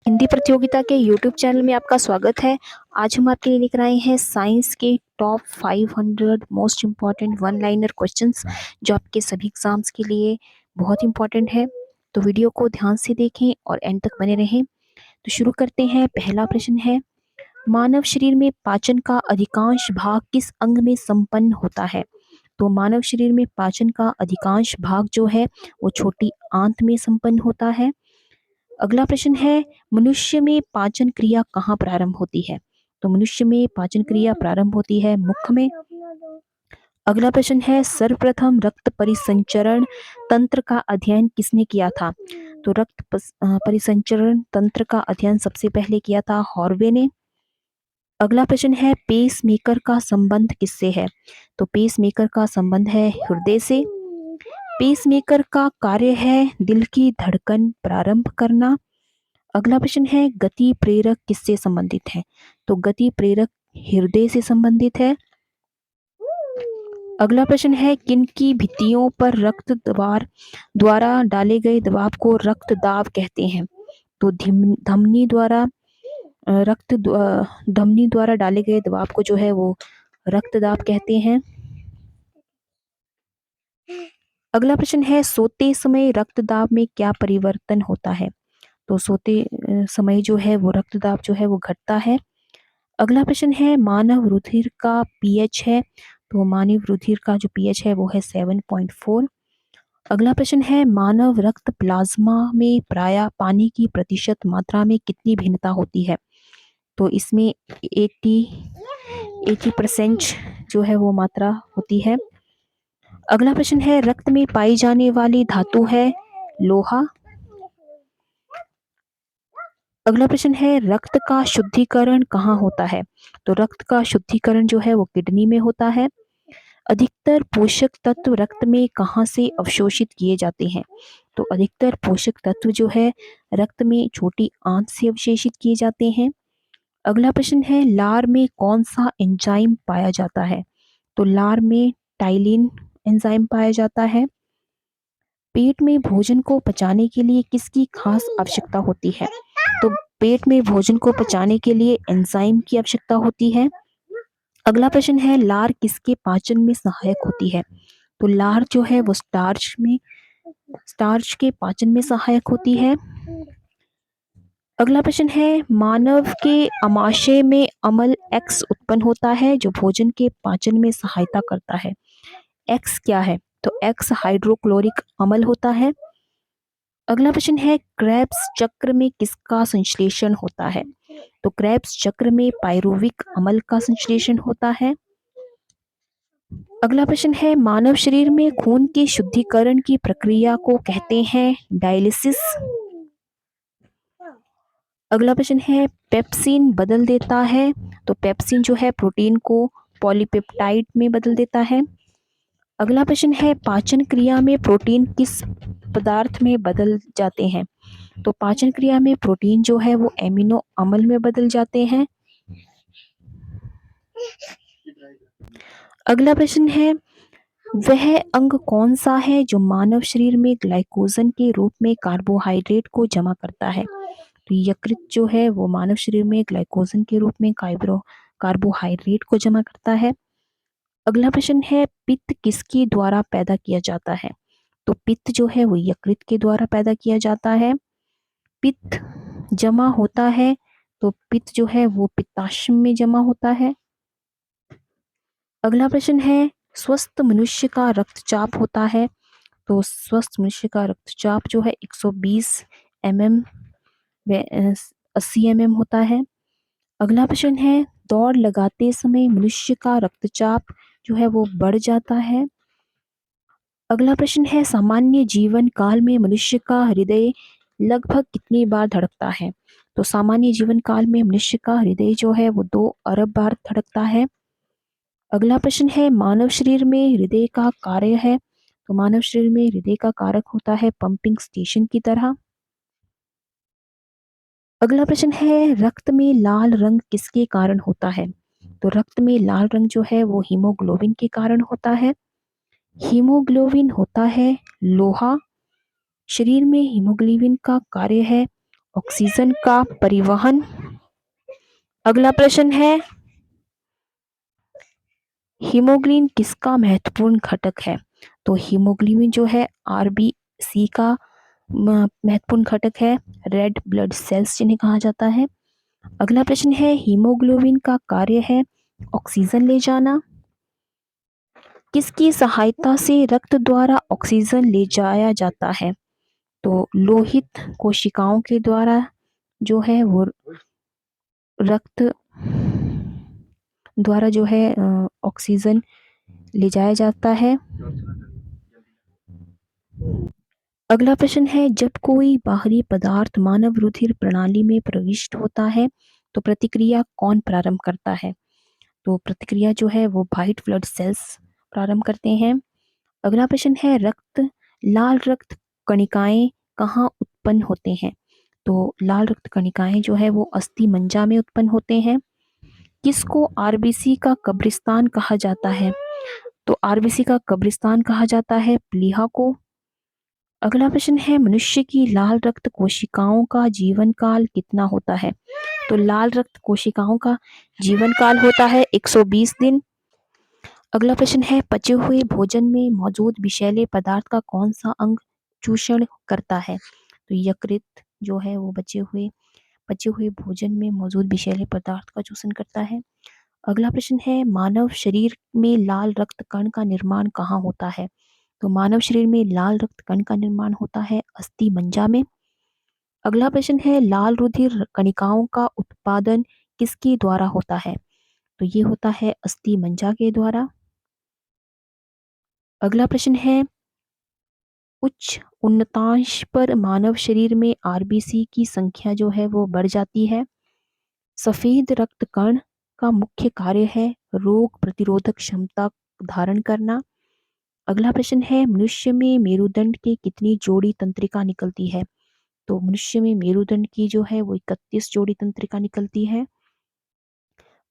हिंदी प्रतियोगिता के YouTube channel में आपका स्वागत है। आज हम आपके लिए लेकर आए हैं साइंस के top 500 most important one liner questions जो आपके सभी एग्जाम्स के लिए बहुत इम्पॉर्टेंट है। तो वीडियो को ध्यान से देखें और एंड तक बने रहें। तो शुरू करते हैं। पहला प्रश्न है, मानव शरीर में पाचन का अधिकांश भाग किस अंग में संपन्न होता है? तो मानव शरीर में पाचन का अधिकांश भाग जो है वो छोटी आंत में संपन्न होता है। अगला प्रश्न है, मनुष्य में पाचन क्रिया कहाँ प्रारंभ होती है? तो मनुष्य में पाचन क्रिया प्रारंभ होती है मुख में। अगला प्रश्न है, सर्वप्रथम रक्त परिसंचरण तंत्र का अध्ययन किसने किया था? तो परिसंचरण तंत्र का अध्ययन सबसे पहले किया था हॉर्वे ने। अगला प्रश्न है, पेस मेकर का संबंध किससे है? तो पेस मेकर का संबंध है हृदय से। पेस मेकर का कार्य है दिल की धड़कन प्रारंभ करना। अगला प्रश्न है, गति प्रेरक किससे संबंधित है? तो गति प्रेरक हृदय से संबंधित है। अगला प्रश्न है, किनकी भित्तियों पर रक्त द्वार द्वारा डाले गए दबाव को रक्त दाब कहते हैं? तो धमनी द्वारा धमनी द्वारा डाले गए दबाव को जो है वो रक्त दाब कहते हैं। अगला प्रश्न है, सोते समय रक्तदाब में क्या परिवर्तन होता है? तो सोते समय जो है वो रक्तदाब जो है वो घटता है। अगला प्रश्न है, मानव रुधिर का पीएच है? तो मानव रुधिर का जो पीएच है वो है 7.4। अगला प्रश्न है, मानव रक्त प्लाज्मा में प्रायः पानी की प्रतिशत मात्रा में कितनी भिन्नता होती है? तो इसमें 80% जो है वो मात्रा होती है। अगला प्रश्न है, रक्त में पाई जाने वाली धातु है लोहा। अगला प्रश्न है, रक्त का शुद्धिकरण कहाँ होता है? तो रक्त का शुद्धिकरण जो है वो किडनी में होता है। अधिकतर पोषक तत्व रक्त में कहाँ से अवशोषित किए जाते हैं? तो अधिकतर पोषक तत्व जो है रक्त में छोटी आंत से अवशोषित किए जाते हैं। अगला प्रश्न है, लार में कौन सा एंजाइम पाया जाता है? तो लार में टाइलिन एंजाइम पाया जाता है। पेट में भोजन को पचाने के लिए किसकी खास आवश्यकता होती है? तो पेट में भोजन को पचाने के लिए एंजाइम की आवश्यकता होती है। अगला प्रश्न है, लार किसके पाचन में सहायक होती है? तो लार जो है वो स्टार्च के पाचन में सहायक होती है। अगला प्रश्न है, मानव के अमाशय में अम्ल एक्स उत्पन्न होता है जो भोजन के पाचन में सहायता करता है। एक्स क्या है? तो एक्स हाइड्रोक्लोरिक अम्ल होता है। अगला प्रश्न है, क्रेब्स चक्र में किसका संश्लेषण होता है? तो क्रेब्स चक्र में पायरुविक अम्ल का संश्लेषण होता है। अगला प्रश्न है, मानव शरीर में खून के शुद्धिकरण की प्रक्रिया को कहते हैं डायलिसिस। अगला प्रश्न है, पेप्सिन बदल देता है? तो पेप्सिन जो है प्रोटीन को पॉलीपेप्टाइड में बदल देता है। अगला प्रश्न है, पाचन क्रिया में प्रोटीन किस पदार्थ में बदल जाते हैं? तो पाचन क्रिया में प्रोटीन जो है वो एमिनो अम्ल में बदल जाते हैं। अगला प्रश्न है, वह अंग कौन सा है जो मानव शरीर में ग्लाइकोजन के रूप में कार्बोहाइड्रेट को जमा करता है? तो यकृत जो है वो मानव शरीर में ग्लाइकोजन के रूप में कार्बोहाइड्रेट को जमा करता है। अगला प्रश्न है, पित्त किसके द्वारा पैदा किया जाता है? तो पित्त जो है वो यकृत के द्वारा पैदा किया जाता है। पित्त जमा होता है तो पित्त जो है वो पित्ताशय में जमा होता है। अगला प्रश्न है, स्वस्थ मनुष्य का रक्तचाप होता है? तो स्वस्थ मनुष्य का रक्तचाप जो है 120 mm व 80 mm होता है। अगला प्रश्न है, दौड़ लगाते समय मनुष्य का रक्तचाप जो है वो बढ़ जाता है। अगला प्रश्न है, सामान्य जीवन काल में मनुष्य का हृदय लगभग कितनी बार धड़कता है? तो सामान्य जीवन काल में मनुष्य का हृदय जो है वो 2 अरब बार धड़कता है। अगला प्रश्न है, मानव शरीर में हृदय का कार्य है? तो मानव शरीर में हृदय का कारक होता है पंपिंग स्टेशन की तरह। अगला प्रश्न है, रक्त में लाल रंग किसके कारण होता है? तो रक्त में लाल रंग जो है वो हीमोग्लोबिन के कारण होता है। हीमोग्लोबिन होता है लोहा। शरीर में हीमोग्लोबिन का कार्य है ऑक्सीजन का परिवहन। अगला प्रश्न है, हीमोग्लोबिन किसका महत्वपूर्ण घटक है? तो हीमोग्लोबिन जो है आरबीसी का महत्वपूर्ण घटक है, रेड ब्लड सेल्स जिन्हें कहा जाता है। अगला प्रश्न है, हीमोग्लोबिन का कार्य है ऑक्सीजन ले जाना। किसकी सहायता से रक्त द्वारा ऑक्सीजन ले जाया जाता है? तो लोहित कोशिकाओं के द्वारा जो है वो रक्त द्वारा जो है ऑक्सीजन ले जाया जाता है। अगला प्रश्न है, जब कोई बाहरी पदार्थ मानव रुधिर प्रणाली में प्रविष्ट होता है तो प्रतिक्रिया कौन प्रारंभ करता है? तो प्रतिक्रिया जो है वो व्हाइट ब्लड सेल्स प्रारंभ करते हैं। अगला प्रश्न है, लाल रक्त कणिकाएं कहाँ उत्पन्न होते हैं? तो लाल रक्त कणिकाएं जो है वो अस्थि मज्जा में उत्पन्न होते हैं। किसको आरबीसी का कब्रिस्तान कहा जाता है? तो आरबीसी का कब्रिस्तान कहा जाता है प्लीहा को। अगला प्रश्न है, मनुष्य की लाल रक्त कोशिकाओं का जीवन काल कितना होता है? तो लाल रक्त कोशिकाओं का जीवन काल होता है 120 दिन। अगला प्रश्न है, पचे हुए भोजन में मौजूद विषैले पदार्थ का कौन सा अंग चूषण करता है? तो यकृत जो है वो पचे हुए भोजन में मौजूद विषैले पदार्थ का चूषण करता है। अगला प्रश्न है, मानव शरीर में लाल रक्त कण का निर्माण कहाँ होता है? तो मानव शरीर में लाल रक्त कण का निर्माण होता है अस्थि मज्जा में। अगला प्रश्न है, लाल रुधिर कणिकाओं का उत्पादन किसके द्वारा होता है? तो ये होता है अस्थि मज्जा के द्वारा। अगला प्रश्न है, उच्च उन्नतांश पर मानव शरीर में आरबीसी की संख्या जो है वो बढ़ जाती है। सफेद रक्त कण का मुख्य कार्य है रोग प्रतिरोधक क्षमता धारण करना। अगला प्रश्न है, मनुष्य में मेरुदंड के कितनी जोड़ी तंत्रिका निकलती है? तो मनुष्य में मेरुदंड की जो है वो 31 जोड़ी तंत्रिका निकलती है।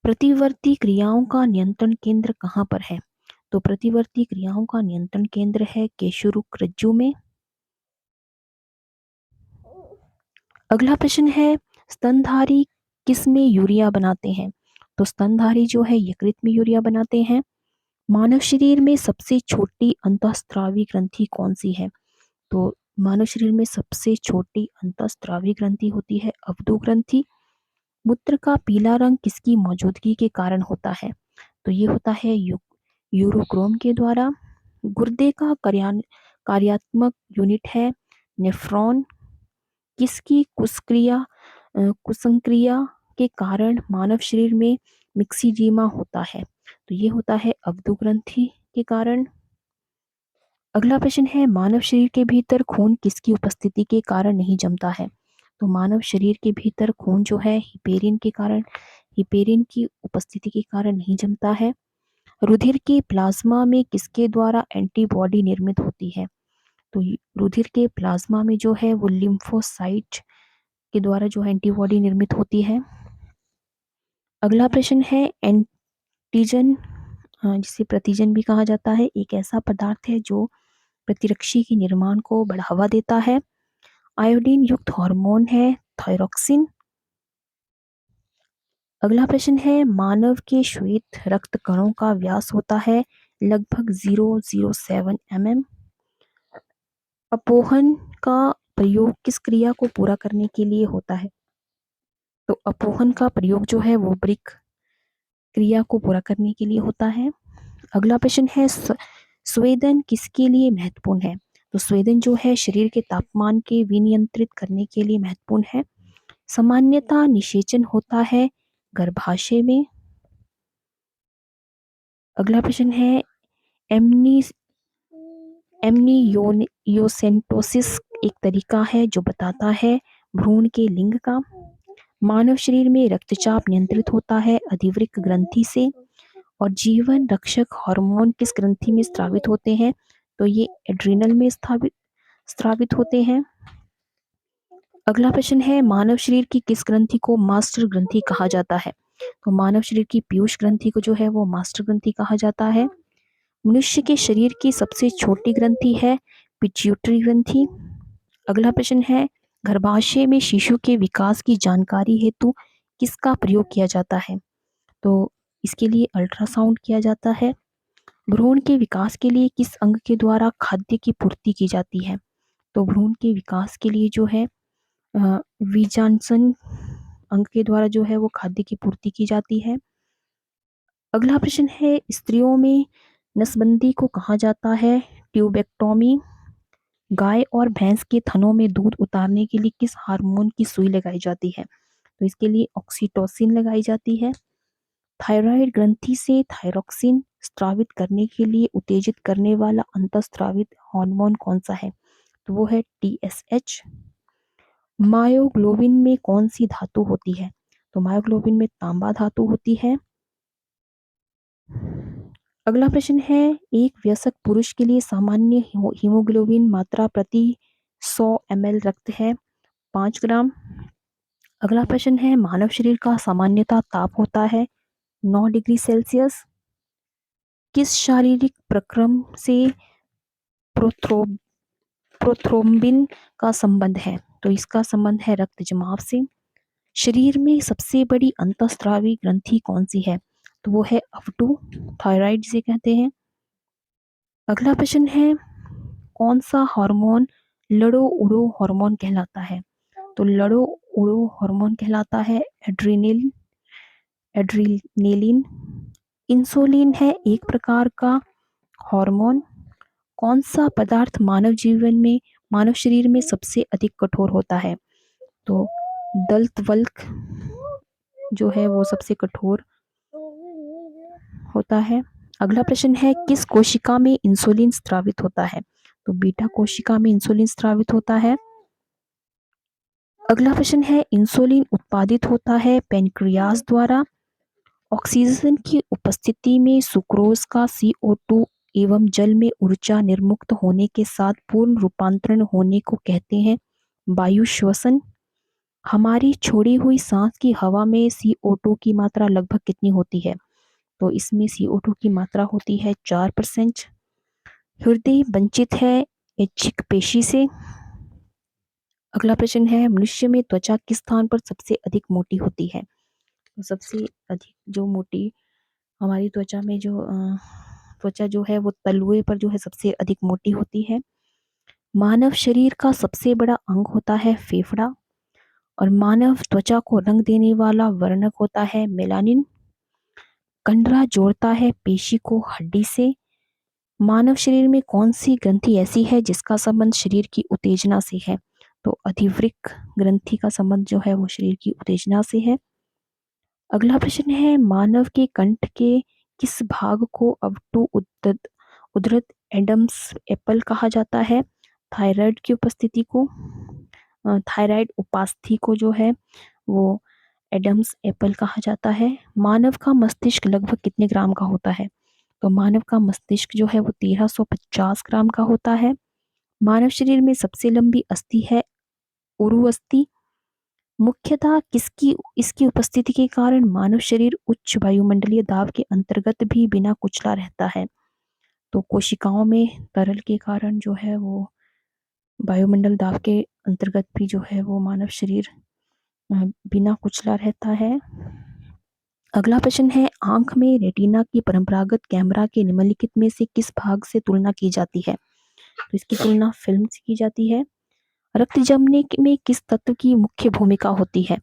प्रतिवर्ती क्रियाओं का नियंत्रण केंद्र कहाँ पर है? तो प्रतिवर्ती क्रियाओं का नियंत्रण केंद्र है केशुरुक रज्जु में। अगला प्रश्न है, स्तनधारी किस में यूरिया बनाते हैं? तो स्तनधारी जो है यकृत में यूरिया बनाते हैं। मानव शरीर में सबसे छोटी अंतःस्रावी ग्रंथि कौन सी है? तो मानव शरीर में सबसे छोटी अंतःस्रावी ग्रंथि होती है अवधू ग्रंथि। मूत्र का पीला रंग किसकी मौजूदगी के कारण होता है? तो ये होता है यूरोक्रोम के द्वारा। गुर्दे का कार्यात्मक यूनिट है नेफ्रॉन। किसकी कुसंक्रिया के कारण मानव शरीर में मिक्सीडीमा होता है? तो ये होता है अवधू ग्रंथि के कारण। अगला प्रश्न है, मानव शरीर के भीतर खून किसकी उपस्थिति के कारण नहीं जमता है? तो मानव शरीर के भीतर खून जो है हिपेरिन की उपस्थिति के कारण नहीं जमता है। रुधिर के प्लाज्मा में किसके द्वारा एंटीबॉडी निर्मित होती है? तो रुधिर के प्लाज्मा में जो है वो लिम्फोसाइट के द्वारा जो है एंटीबॉडी निर्मित होती है। अगला प्रश्न है, एंटीजन जिसे प्रतिजन भी कहा जाता है एक ऐसा पदार्थ है जो प्रतिरक्षी के निर्माण को बढ़ावा देता है। आयोडीन युक्त हार्मोन है थायरोक्सिन। अगला प्रश्न है, मानव के श्वेत रक्त कणों का व्यास होता है लगभग 007 mm। अपोहन का प्रयोग किस क्रिया को पूरा करने के लिए होता है? तो अपोहन का प्रयोग जो है वो ब्रिक क्रिया को पूरा करने के लिए होता है। अगला प्रश्न है, स्वेदन किसके लिए महत्वपूर्ण है? तो स्वेदन जो है शरीर के तापमान के विनियंत्रित करने के लिए महत्वपूर्ण है। सामान्यतः निषेचन होता है गर्भाशय में। अगला प्रश्न है, एमनी एमनियोसेंटोसिस एक तरीका है जो बताता है भ्रूण के लिंग का। मानव शरीर में रक्तचाप नियंत्रित होता है अधिवृक्क ग्रंथि से। और जीवन रक्षक हार्मोन किस ग्रंथि में स्रावित होते हैं? तो ये एड्रिनल में स्रावित होते हैं। अगला प्रश्न है, मानव शरीर की किस ग्रंथि को मास्टर ग्रंथि कहा जाता है? तो मानव शरीर की पीयूष ग्रंथि को जो है वो मास्टर ग्रंथि कहा जाता है। मनुष्य के शरीर की सबसे छोटी ग्रंथि है पिट्यूटरी ग्रंथि। अगला प्रश्न है, गर्भाशय में शिशु के विकास की जानकारी हेतु किसका प्रयोग किया जाता है? तो इसके लिए अल्ट्रासाउंड किया जाता है। भ्रूण के विकास के लिए किस अंग के द्वारा खाद्य की पूर्ति की जाती है? तो भ्रूण के विकास के लिए जो है विजानसन अंग के द्वारा जो है वो खाद्य की पूर्ति की जाती है। अगला प्रश्न है, स्त्रियों में नसबंदी को कहा जाता है ट्यूबेक्टोमी। गाय और भैंस के थनों में दूध उतारने के लिए किस हार्मोन की सुई लगाई जाती है? तो इसके लिए ऑक्सीटोसिन लगाई जाती है। थायराइड ग्रंथि से थायरोक्सिन स्रावित करने के लिए उत्तेजित करने वाला अंतःस्रावित हार्मोन कौन सा है? तो वो है TSH। मायोग्लोबिन में कौन सी धातु होती है? तो मायोग्लोबिन में तांबा धातु होती है। अगला प्रश्न है, एक वयस्क पुरुष के लिए सामान्य हीमोग्लोबिन मात्रा प्रति 100 ml रक्त है 5 ग्राम। अगला प्रश्न है, मानव शरीर का सामान्यतः ताप होता है 9 डिग्री सेल्सियस। किस शारीरिक प्रक्रम से प्रोथ्रोम्बिन का संबंध है? तो इसका संबंध है रक्त जमाव से। शरीर में सबसे बड़ी अंतःस्रावी ग्रंथि कौन सी है? तो वो है अवटु, थायराइड जिसे कहते हैं। अगला प्रश्न है, कौन सा हार्मोन लड़ो उड़ो हार्मोन कहलाता है? तो लड़ो उड़ो हार्मोन कहलाता है एड्रीनेलिन। इंसुलिन है एक प्रकार का हार्मोन। कौन सा पदार्थ मानव शरीर में सबसे अधिक कठोर होता है? तो दंतवल्क जो है वो सबसे कठोर होता है। अगला प्रश्न है, किस कोशिका में इंसुलिन स्रावित होता है? तो बीटा कोशिका में इंसुलिन स्रावित होता है। अगला प्रश्न है, इंसुलिन उत्पादित होता है पैनक्रियाज द्वारा। ऑक्सीजन की उपस्थिति में सुक्रोज का CO2 एवं जल में ऊर्जा निर्मुक्त होने के साथ पूर्ण रूपांतरण होने को कहते हैं वायु श्वसन। हमारी छोड़ी हुई सांस की हवा में CO2 की मात्रा लगभग कितनी होती है? तो इसमें CO2 की मात्रा होती है 4%। हृदय वंचित है ऐच्छिक पेशी से। अगला प्रश्न है, मनुष्य में त्वचा किस स्थान पर सबसे अधिक मोटी होती है? तो सबसे अधिक जो मोटी हमारी त्वचा में जो त्वचा जो है वो तलुए पर जो है सबसे अधिक मोटी होती है। मानव शरीर का सबसे बड़ा अंग होता है फेफड़ा और मानव त्वचा को रंग देने वाला वर्णक होता है मेलानिन। कंडरा जोड़ता है पेशी को हड्डी से। मानव शरीर में कौन सी ग्रंथि ऐसी है जिसका संबंध शरीर की उत्तेजना से है? तो अधिवृक्क ग्रंथि का संबंध जो है वो शरीर की उत्तेजना से है। अगला प्रश्न है, मानव के कंठ के किस भाग को अवटु उद्धृत एडम्स एप्पल कहा जाता है? थायराइड की उपस्थिति को थायराइड उपास्थि को जो है वो एडम्स एप्पल कहा जाता है। मानव का मस्तिष्क लगभग कितने ग्राम का होता है? तो मानव का मस्तिष्क जो है वो 1350 ग्राम का होता है। मानव शरीर में सबसे लंबी अस्थि है उरु अस्थि। मुख्यतः इसकी उपस्थिति के कारण मानव शरीर उच्च वायुमंडलीय दाब के अंतर्गत भी बिना कुचला रहता है। तो कोशिकाओं में तरल के कारण जो है वो वायुमंडल दाब के अंतर्गत भी जो है वो मानव शरीर बिना कुचला रहता है। अगला प्रश्न है, आंख में रेटिना की परंपरागत कैमरा के निम्नलिखित में से किस भाग से तुलना की जाती है? तो इसकी तुलना फिल्म से की जाती है। रक्त जमने में किस तत्व की मुख्य भूमिका होती है?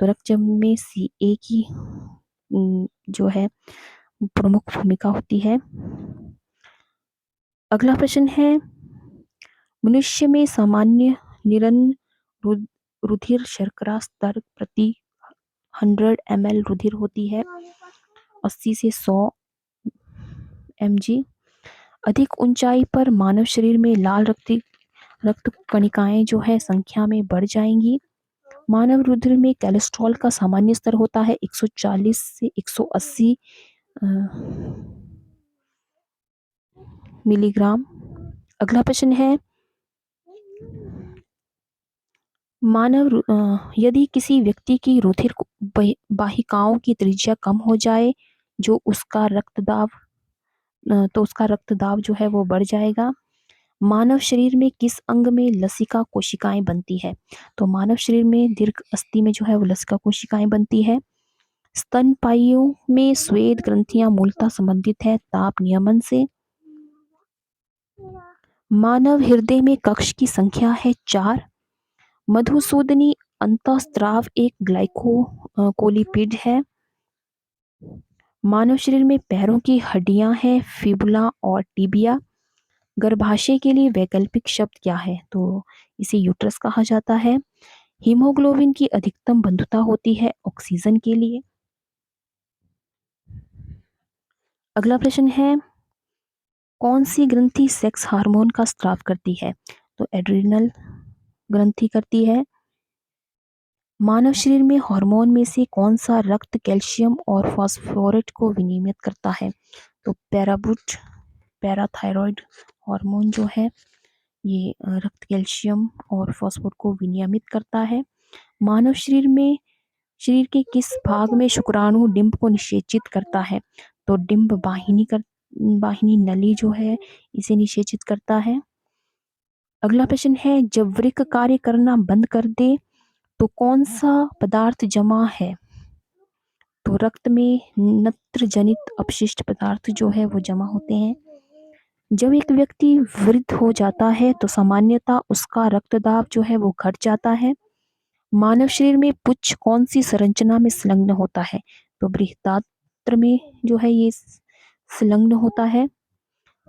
तो रक्त जमने में Ca की जो है प्रमुख भूमिका होती है। अगला प्रश्न है, मनुष्य में सामान्य रुधिर शर्करा स्तर प्रति 100 ml रुधिर होती है 80 से 100 mg। अधिक ऊंचाई पर मानव शरीर में लाल रक्त कणिकाएं जो है संख्या में बढ़ जाएंगी। मानव रुधिर में कोलेस्ट्रॉल का सामान्य स्तर होता है 140 से 180 मिलीग्राम। अगला प्रश्न है, यदि किसी व्यक्ति की रुधिर वाहिकाओं की त्रिज्या कम हो जाए जो उसका रक्तदाब तो उसका रक्तदाब जो है वो बढ़ जाएगा। मानव शरीर में किस अंग में लसिका कोशिकाएं बनती है? तो मानव शरीर में दीर्घ अस्थि में जो है वो लसिका कोशिकाएं बनती है। स्तनपायियों में श्वेत ग्रंथियां मूलतः संबंधित है ताप नियमन से। मानव हृदय में कक्ष की संख्या है 4। मधुसूदनी अंतःस्राव एक कोलिपिड है। मानव शरीर में पैरों की हड्डियां हैं फिबुला और टिबिया। गर्भाशय के लिए वैकल्पिक शब्द क्या है? तो इसे यूट्रस कहा जाता है। हीमोग्लोबिन की अधिकतम बंधुता होती है ऑक्सीजन के लिए। अगला प्रश्न है, कौन सी ग्रंथि सेक्स हार्मोन का स्राव करती है? तो एड्रिनल ग्रंथि करती है। मानव शरीर में हार्मोन में से कौन सा रक्त कैल्शियम और फास्फोरेट को विनियमित करता है? तो पैराथायरॉयड हार्मोन जो है ये रक्त कैल्शियम और फास्फोरेट को विनियमित करता है। मानव शरीर के किस भाग में शुक्राणु डिंब को निषेचित करता है? तो डिंब वाहिनी नली जो है इसे निषेचित करता है। अगला प्रश्न है, जब वृक्क कार्य करना बंद कर दे तो कौन सा पदार्थ जमा है? तो रक्त में नत्र जनित अपशिष्ट पदार्थ जो है वो जमा होते हैं। जब एक व्यक्ति वृद्ध हो जाता है तो सामान्यतः उसका रक्तदाब जो है वो घट जाता है। मानव शरीर में पुच्छ कौन सी संरचना में संलग्न होता है? तो बृहदात्र में जो है ये संलग्न होता है।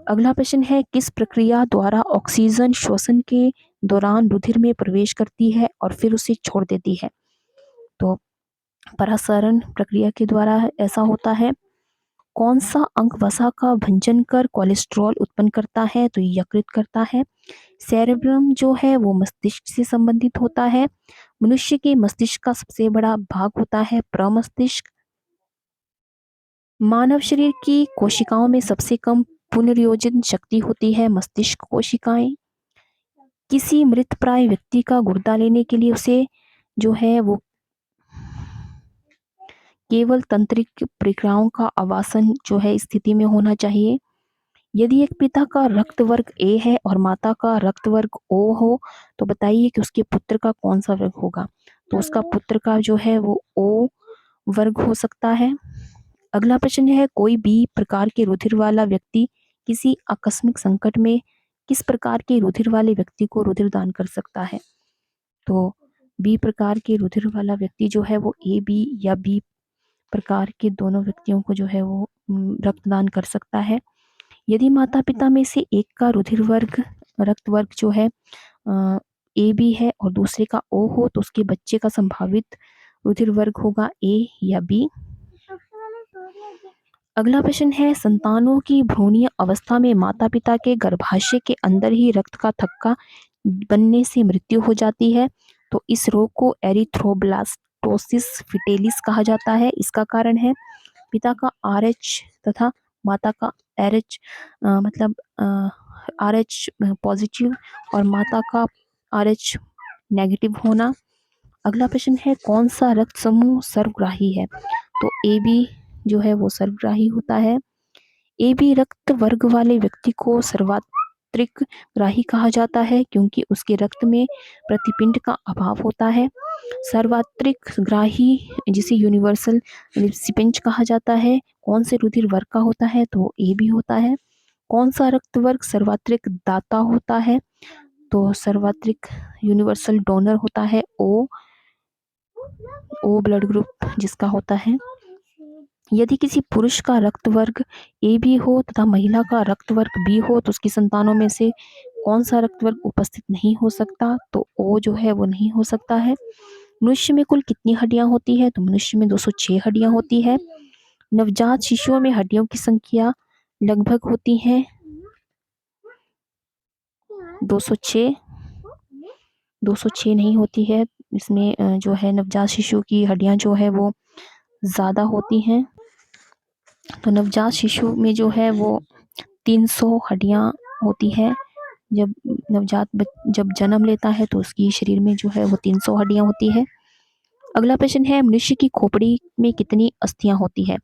अगला प्रश्न है, किस प्रक्रिया द्वारा ऑक्सीजन श्वसन के दौरान रुधिर में प्रवेश करती है और फिर उसे छोड़ देती है? तो परासरण प्रक्रिया के द्वारा ऐसा होता है। कौन सा अंग वसा का भंजन कर कोलेस्ट्रॉल उत्पन्न करता है? तो यकृत करता है। सेरेब्रम जो है वो मस्तिष्क से संबंधित होता है। मनुष्य के मस्तिष्क का सबसे बड़ा भाग होता है प्रमस्तिष्क। मानव शरीर की कोशिकाओं में सबसे कम पुनर्योजन शक्ति होती है मस्तिष्क कोशिकाएं। किसी मृतप्राय व्यक्ति का गुर्दा लेने के लिए उसे जो है वो केवल तंत्रिक प्रक्रियाओं का आवासन जो है स्थिति में होना चाहिए। यदि एक पिता का रक्त वर्ग ए है और माता का रक्त वर्ग ओ हो तो बताइए कि उसके पुत्र का कौन सा वर्ग होगा? तो उसका पुत्र का जो है वो ओ वर्ग हो सकता है। अगला प्रश्न है, कोई भी प्रकार के रुधिर वाला व्यक्ति किसी आकस्मिक संकट में किस प्रकार के रुधिर वाले व्यक्ति को रुधिर दान कर सकता है? तो बी प्रकार के रुधिर वाला व्यक्ति जो है वो ए बी या बी प्रकार के दोनों व्यक्तियों को जो है वो रक्तदान कर सकता है। यदि माता पिता में से एक का रक्त वर्ग जो है ए बी है और दूसरे का ओ हो तो उसके बच्चे का संभावित रुधिर वर्ग होगा ए या बी। अगला प्रश्न है, संतानों की भ्रूणीय अवस्था में माता पिता के गर्भाशय के अंदर ही रक्त का थक्का बनने से मृत्यु हो जाती है। तो इस रोग को एरिथ्रोब्लास्टोसिस फिटेलिस कहा जाता है। इसका कारण है पिता का RH तथा माता का RH मतलब RH पॉजिटिव और माता का RH नेगेटिव होना। अगला प्रश्न है, कौन सा रक्त समूह सर्वग्राही है? तो AB जो है वो सर्वग्राही होता है। AB रक्त वर्ग वाले व्यक्ति को सर्वात्रिक ग्राही कहा जाता है क्योंकि उसके रक्त में प्रतिपिंड का अभाव होता है। सर्वात्रिक ग्राही जिसे यूनिवर्सल रिसिपेंट कहा जाता है कौन से रुधिर वर्ग का होता है? तो AB होता है। कौन सा रक्त वर्ग सर्वात्रिक दाता होता है? तो सर्वात्रिक यूनिवर्सल डोनर होता है ओ ब्लड ग्रुप जिसका होता है। यदि किसी पुरुष का रक्त वर्ग ए बी हो तथा महिला का रक्त वर्ग बी हो तो उसकी संतानों में से कौन सा रक्त वर्ग उपस्थित नहीं हो सकता? तो ओ जो है वो नहीं हो सकता है। मनुष्य में कुल कितनी हड्डियां होती है? तो मनुष्य में 206 हड्डियां होती है। नवजात शिशुओं में हड्डियों की संख्या लगभग होती है 206 206 नहीं होती है। इसमें जो है नवजात शिशु की हड्डियां जो है वो ज़्यादा होती हैं। तो नवजात शिशु में जो है वो 300 हड्डियां होती है। जब जन्म लेता है तो उसकी शरीर में जो है वो 300 हड्डियां होती है। अगला प्रश्न है, मनुष्य की खोपड़ी में कितनी अस्थियां होती है?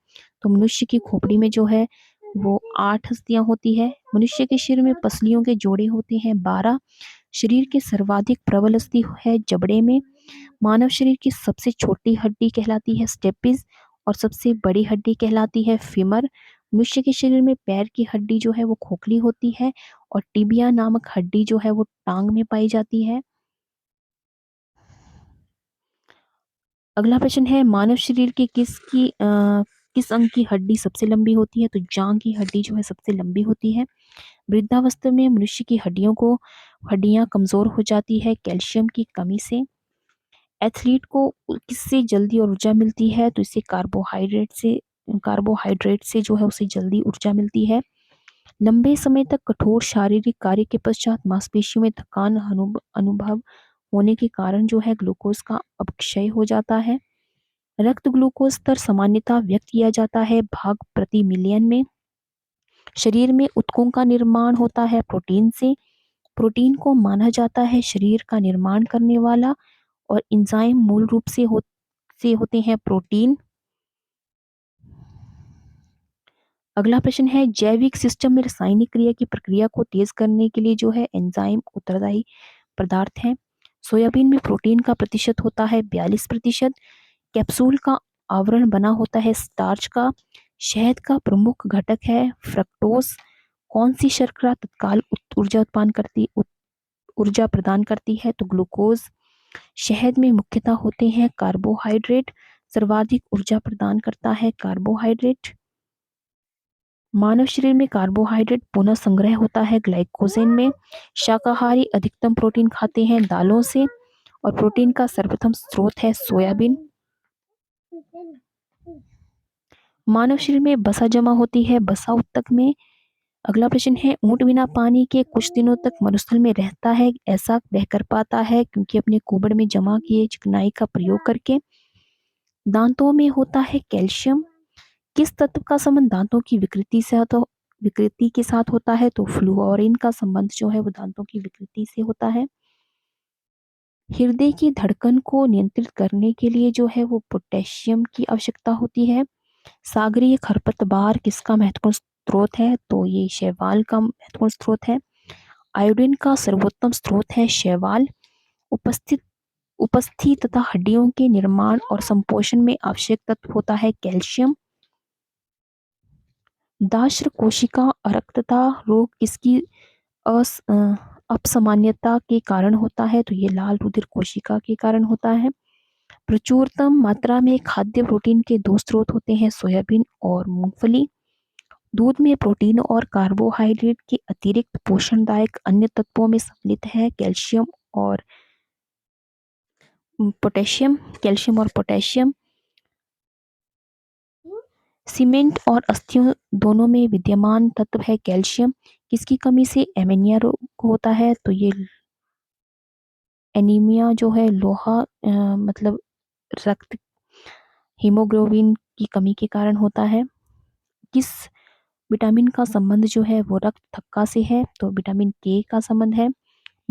तो मनुष्य की खोपड़ी में जो है वो 8 हस्तियाँ होती है। मनुष्य के शरीर में पसलियों के जोड़े होते हैं 12। शरीर के सर्वाधिक प्रबल अस्थि है जबड़े में। मानव शरीर की सबसे छोटी हड्डी कहलाती है स्टेपिस और सबसे बड़ी हड्डी कहलाती है फीमर। मनुष्य के शरीर में पैर की हड्डी जो है वो खोखली होती है और टिबिया नामक हड्डी जो है वो टांग में पाई जाती है। अगला प्रश्न है मानव शरीर के किस अंग की हड्डी सबसे लंबी होती है? तो जांघ की हड्डी जो है सबसे लंबी होती है। वृद्धावस्था में मनुष्य की हड्डियां कमजोर हो जाती है कैल्शियम की कमी से। एथलीट को किससे जल्दी ऊर्जा मिलती है? तो इसे कार्बोहाइड्रेट से जो है उसे जल्दी ऊर्जा मिलती है। लंबे समय तक कठोर शारीरिक कार्य के पश्चात मांसपेशियों में थकान अनुभव होने के कारण जो है ग्लूकोज का अपक्षय हो जाता है। रक्त ग्लूकोज स्तर सामान्यतः व्यक्त किया जाता है भाग प्रति मिलियन में। शरीर में ऊतकों का निर्माण होता है प्रोटीन से। प्रोटीन को माना जाता है शरीर का निर्माण करने वाला और एंजाइम मूल रूप से होते हैं प्रोटीन। अगला प्रश्न है जैविक सिस्टम में रासायनिक क्रिया की प्रक्रिया को तेज करने के लिए जो है एंजाइम उत्तरदायी पदार्थ है। सोयाबीन में प्रोटीन का प्रतिशत होता है 42%। कैप्सूल का आवरण बना होता है स्टार्च का। शहद का प्रमुख घटक है फ्रक्टोज। कौन सी शर्करा तत्काल ऊर्जा प्रदान करती है? तो ग्लूकोज। शहद में मुख्यतः होते हैं कार्बोहाइड्रेट। सर्वाधिक ऊर्जा प्रदान करता है कार्बोहाइड्रेट। मानव शरीर में कार्बोहाइड्रेट पुनः संग्रह होता है ग्लाइकोजन में। शाकाहारी अधिकतम प्रोटीन खाते हैं दालों से और प्रोटीन का सर्वोत्तम स्रोत है सोयाबीन। मानव शरीर में बसा जमा होती है बसा ऊतक में। अगला प्रश्न है ऊंट बिना पानी के कुछ दिनों तक मरुस्थल में रहता है ऐसा वह कर पाता है क्योंकि अपने कुबड़ में जमा किए चिकनाई का प्रयोग करके। दांतों में होता है कैल्शियम। किस तत्व का संबंध दांतों की विकृति के साथ होता है? तो फ्लूओरिन का संबंध जो है वो दांतों की विकृति से होता है। हृदय की धड़कन को नियंत्रित करने के लिए जो है वो पोटेशियम की आवश्यकता होती है। सागरीय खरपतवार किसका महत्वपूर्ण स्रोत है? तो ये शैवाल का महत्वपूर्ण स्रोत है। आयोडीन का सर्वोत्तम स्रोत है शैवाल। उपस्थित उपस्थित तथा हड्डियों के निर्माण और संपोषण में आवश्यक तत्व होता है कैल्शियम। दाश्र कोशिका अरक्तता रोग किसकी अपसामान्यता के कारण होता है? तो ये लाल रुधिर कोशिका के कारण होता है। प्रचुरतम मात्रा में खाद्य प्रोटीन के दो स्रोत होते हैं सोयाबीन और मूंगफली। दूध में प्रोटीन और कार्बोहाइड्रेट के अतिरिक्त पोषणदायक अन्य तत्वों में सम्मिलित है कैल्शियम और पोटेशियम। सीमेंट और अस्थियों दोनों में विद्यमान तत्व है कैल्शियम। किसकी कमी से एनीमिया रोग होता है? तो ये एनीमिया जो है लोहा मतलब रक्त हीमोग्लोबिन की कमी के कारण होता है। किस विटामिन का संबंध जो है वो रक्त थक्का से है? तो विटामिन के का संबंध है।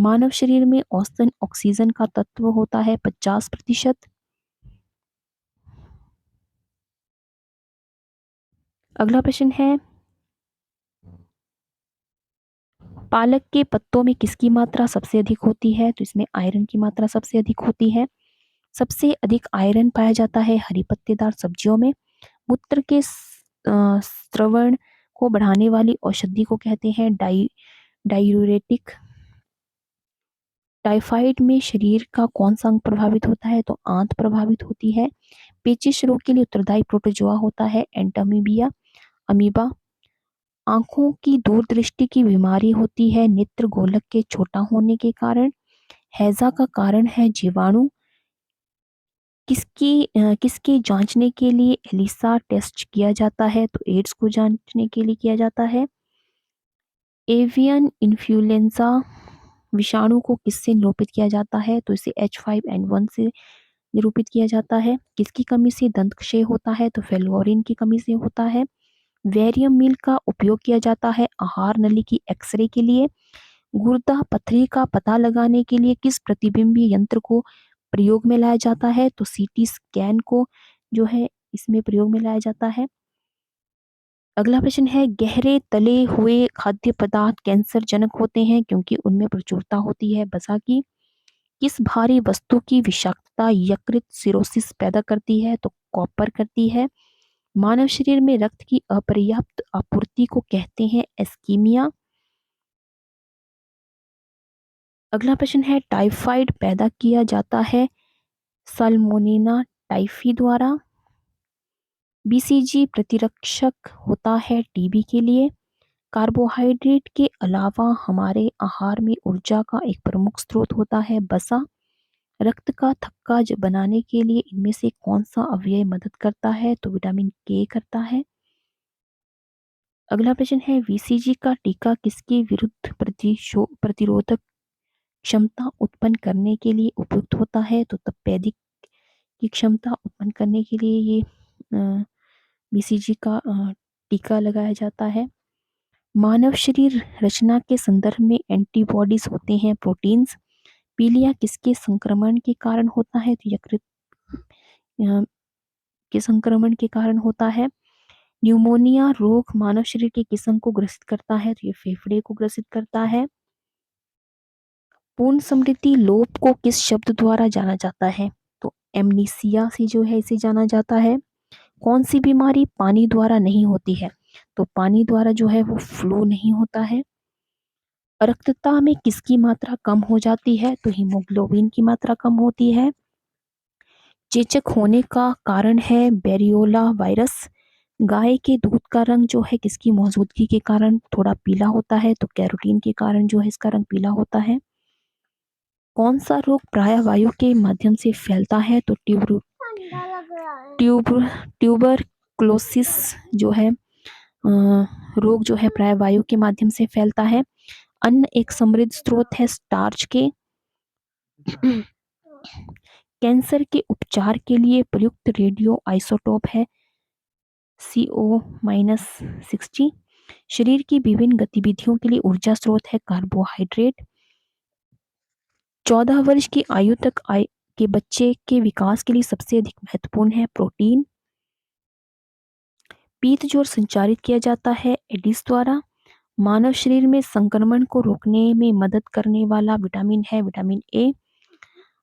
मानव शरीर में औसतन ऑक्सीजन का तत्व होता है 50%। अगला प्रश्न है पालक के पत्तों में किसकी मात्रा सबसे अधिक होती है? तो इसमें आयरन की मात्रा सबसे अधिक होती है। सबसे अधिक आयरन पाया जाता है हरी पत्तेदार सब्जियों में। मूत्र के स्रवण को बढ़ाने वाली औषधि को कहते हैं डायूरेटिक। टाइफाइड में शरीर का कौन सा अंग प्रभावित होता है? तो आंत प्रभावित होती है। पेचिश रोग के लिए उत्तरदायी प्रोटोजोआ होता है अमीबा। आंखों की दूरदृष्टि की बीमारी होती है नेत्र गोलक के छोटा होने के कारण। हैजा का कारण है जीवाणु। किसके जांचने के लिए एलिसा टेस्ट किया जाता है? तो एड्स को जांचने के लिए किया जाता है। एवियन इन्फ्लुएंजा विषाणु को किससे निरूपित किया जाता है? तो इसे H5N1 से निरूपित किया जाता है। किसकी कमी से दंत क्षय होता है? तो फेलोरिन की कमी से होता है। वेरियम मील का उपयोग किया जाता है आहार नली की एक्सरे के लिए। गुर्दा पथरी का पता लगाने के लिए किस प्रतिबिंबी यंत्र को प्रयोग में लाया जाता है? तो सीटी स्कैन को जो है इसमें प्रयोग में लाया जाता है। अगला प्रश्न है, गहरे तले हुए खाद्य पदार्थ कैंसर जनक होते हैं क्योंकि उनमें प्रचुरता होती है वसा की। किस भारी वस्तु की विषाक्तता यकृत सिरोसिस पैदा करती है? तो कॉपर करती है। मानव शरीर में रक्त की अपर्याप्त आपूर्ति को कहते हैं एस्कीमिया। अगला प्रश्न है, टाइफाइड पैदा किया जाता है साल्मोनेला टाइफी द्वारा। बीसीजी प्रतिरक्षक होता है टीबी के लिए। कार्बोहाइड्रेट के अलावा हमारे आहार में ऊर्जा का एक प्रमुख स्रोत होता है वसा। रक्त का थक्का बनाने के लिए इनमें से कौन सा अवयव मदद करता है? तो विटामिन के करता है। अगला प्रश्न है, बीसीजी का टीका किसके विरुद्ध प्रतिरोधक क्षमता उत्पन्न करने के लिए उपयुक्त होता है? तो तपेदिक की क्षमता उत्पन्न करने के लिए ये बीसीजी का टीका लगाया जाता है। मानव शरीर रचना के संदर्भ में एंटीबॉडीज होते हैं प्रोटीन्स। पीलिया किसके संक्रमण के कारण होता है? तो यकृत अ, के संक्रमण के कारण होता है। न्यूमोनिया रोग मानव शरीर के किस अंग को ग्रसित करता है? तो ये फेफड़े को ग्रसित करता है। पूर्ण स्मृति लोप को किस शब्द द्वारा जाना जाता है? तो एमनीसिया से जो है इसे जाना जाता है। कौन सी बीमारी पानी द्वारा नहीं होती है? तो पानी द्वारा जो है वो फ्लू नहीं होता है। रक्तता में किसकी मात्रा कम हो जाती है? तो हीमोग्लोबिन की मात्रा कम होती है। चेचक होने का कारण है बेरियोला वायरस। गाय के दूध का रंग जो है किसकी मौजूदगी के कारण थोड़ा पीला होता है? तो कैरोटीन के कारण जो है इसका रंग पीला होता है। कौन सा रोग प्राय वायु के माध्यम से फैलता है? तो ट्यूब ट्यूबरक्लोसिस जो है रोग जो है प्राय वायु के माध्यम से फैलता है। अन्न एक समृद्ध स्रोत है स्टार्च के। कैंसर के उपचार के लिए प्रयुक्त रेडियो आइसोटोप है CO-60। शरीर की विभिन्न गतिविधियों के लिए ऊर्जा स्रोत है कार्बोहाइड्रेट। 14 वर्ष की आयु तक के बच्चे के विकास के लिए सबसे अधिक महत्वपूर्ण है प्रोटीन। पीत जोड़ संचारित किया जाता है एडिस द्वारा। मानव शरीर में संक्रमण को रोकने में मदद करने वाला विटामिन है विटामिन ए।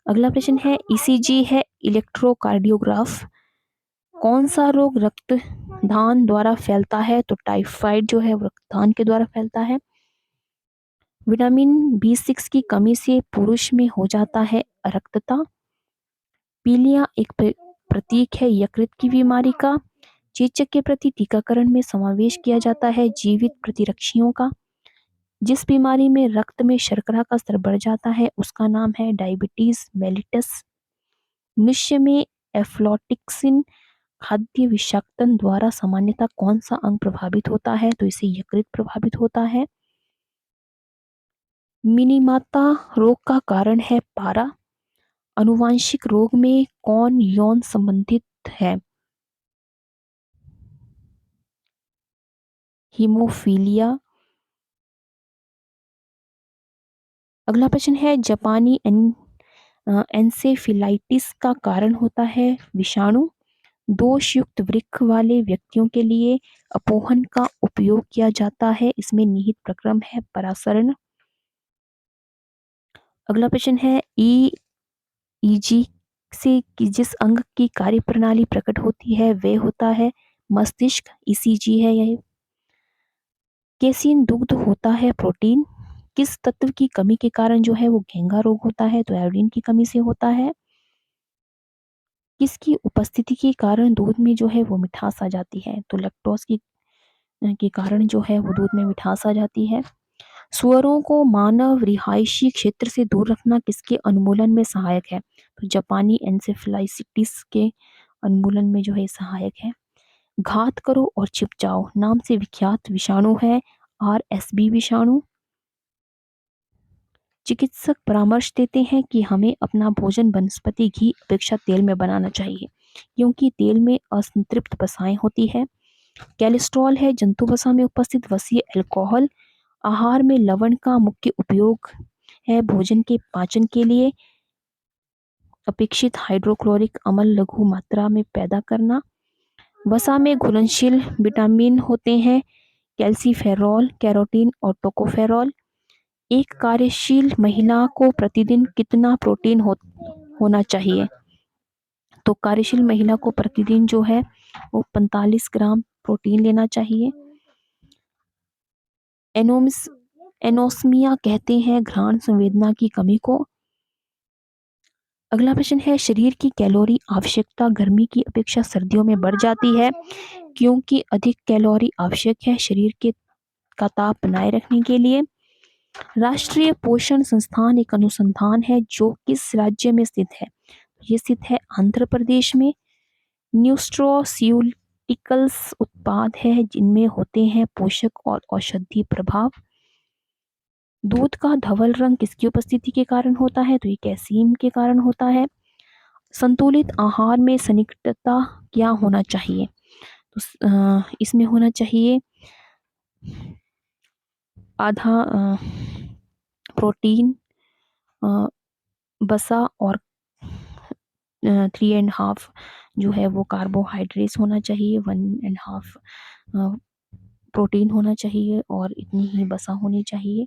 अगला प्रश्न है, ईसीजी है इलेक्ट्रोकार्डियोग्राफ। कौन सा रोग रक्तदान द्वारा फैलता है? तो टाइफाइड जो है वो रक्तदान के द्वारा फैलता है। विटामिन B6 की कमी से पुरुष में हो जाता है अरक्तता। पीलिया एक प्रतीक है यकृत की बीमारी का। चेचक के प्रति टीकाकरण में समावेश किया जाता है जीवित प्रतिरक्षियों का। जिस बीमारी में रक्त में शर्करा का स्तर बढ़ जाता है उसका नाम है डायबिटीज मेलिटस। मनुष्य में एफ्लॉटॉक्सिन खाद्य विषाक्तन द्वारा सामान्यतः कौन सा अंग प्रभावित होता है? तो इसे यकृत प्रभावित होता है। मिनीमाता रोग का कारण है पारा। अनुवांशिक रोग में कौन यौन संबंधित है? हीमोफीलिया। अगला प्रश्न है, जापानी एन्सेफिलाइटिस का कारण होता है विषाणु। दोषयुक्त वृक्क वाले व्यक्तियों के लिए अपोहन का उपयोग किया जाता है। इसमें निहित प्रक्रम है परासरण। अगला प्रश्न है, ईईजी से जिस अंग की कार्यप्रणाली प्रकट होती है वे होता है मस्तिष्क। ईसीजी है यह। केसिन दुग्ध होता है प्रोटीन। किस तत्व की कमी के कारण जो है वो घेंघा रोग होता है? तो आयोडीन की कमी से होता है। किसकी उपस्थिति के कारण दूध में जो है वो मिठास आ जाती है? तो लैक्टोज की के कारण जो है वो दूध में मिठास आ जाती है। सुअरों को मानव रिहायशी क्षेत्र से दूर रखना किसके उन्मूलन में सहायक है? तो जापानी एन्सेफेलाइटिस के उन्मूलन में जो है सहायक है। घात करो और छिप जाओ नाम से विख्यात विषाणु है RSV विषाणु। चिकित्सक परामर्श देते हैं कि हमें अपना भोजन वनस्पति घी अपेक्षा तेल में बनाना चाहिए क्योंकि तेल में असंतृप्त वसाएं होती है। कोलेस्ट्रॉल है जंतु वसा में उपस्थित वसीय अल्कोहल। आहार में लवण का मुख्य उपयोग है भोजन के पाचन के लिए। अपेक्षित हाइड्रोक्लोरिक अम्ल लघु मात्रा में पैदा करना। वसा में घुलनशील विटामिन होते हैं कैल्सीफेरॉल, कैरोटीन और टोकोफेरॉल। एक कार्यशील महिला को प्रतिदिन कितना प्रोटीन होना चाहिए? तो कार्यशील महिला को प्रतिदिन जो है वो 45 ग्राम प्रोटीन लेना चाहिए। एनोमिस एनोस्मिया कहते हैं घ्राण संवेदना की कमी को। अगला प्रश्न है शरीर की कैलोरी आवश्यकता गर्मी की अपेक्षा सर्दियों में बढ़ जाती है क्योंकि अधिक कैलोरी आवश्यक है शरीर के का ताप बनाए रखने के लिए। राष्ट्रीय पोषण संस्थान एक अनुसंधान है जो किस राज्य में स्थित है? ये स्थित है आंध्र प्रदेश में। न्यूट्रोस्यूटिकल्स उत्पाद है जिनमें होते हैं पोषक और औषधीय प्रभाव। दूध का धवल रंग किसकी उपस्थिति के कारण होता है? तो ये कैसीम के कारण होता है। संतुलित आहार में सन्निकटता क्या होना चाहिए? तो इसमें होना चाहिए आधा प्रोटीन, बसा और 3.5 जो है वो कार्बोहाइड्रेट्स होना चाहिए, 1.5 प्रोटीन होना चाहिए और इतनी ही बसा होनी चाहिए।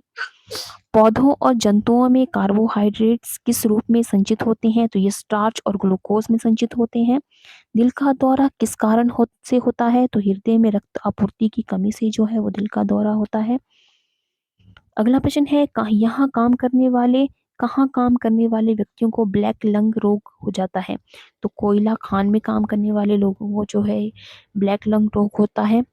पौधों और जंतुओं में कार्बोहाइड्रेट्स किस रूप में संचित होते हैं? तो ये स्टार्च और ग्लूकोज में संचित होते हैं। दिल का दौरा किस कारण से होता है? तो हृदय में रक्त आपूर्ति की कमी से जो है वो दिल का दौरा होता है। अगला प्रश्न है कहाँ काम करने वाले व्यक्तियों को ब्लैक लंग रोग हो जाता है? तो कोयला खान में काम करने वाले लोगों को जो है ब्लैक लंग रोग होता है।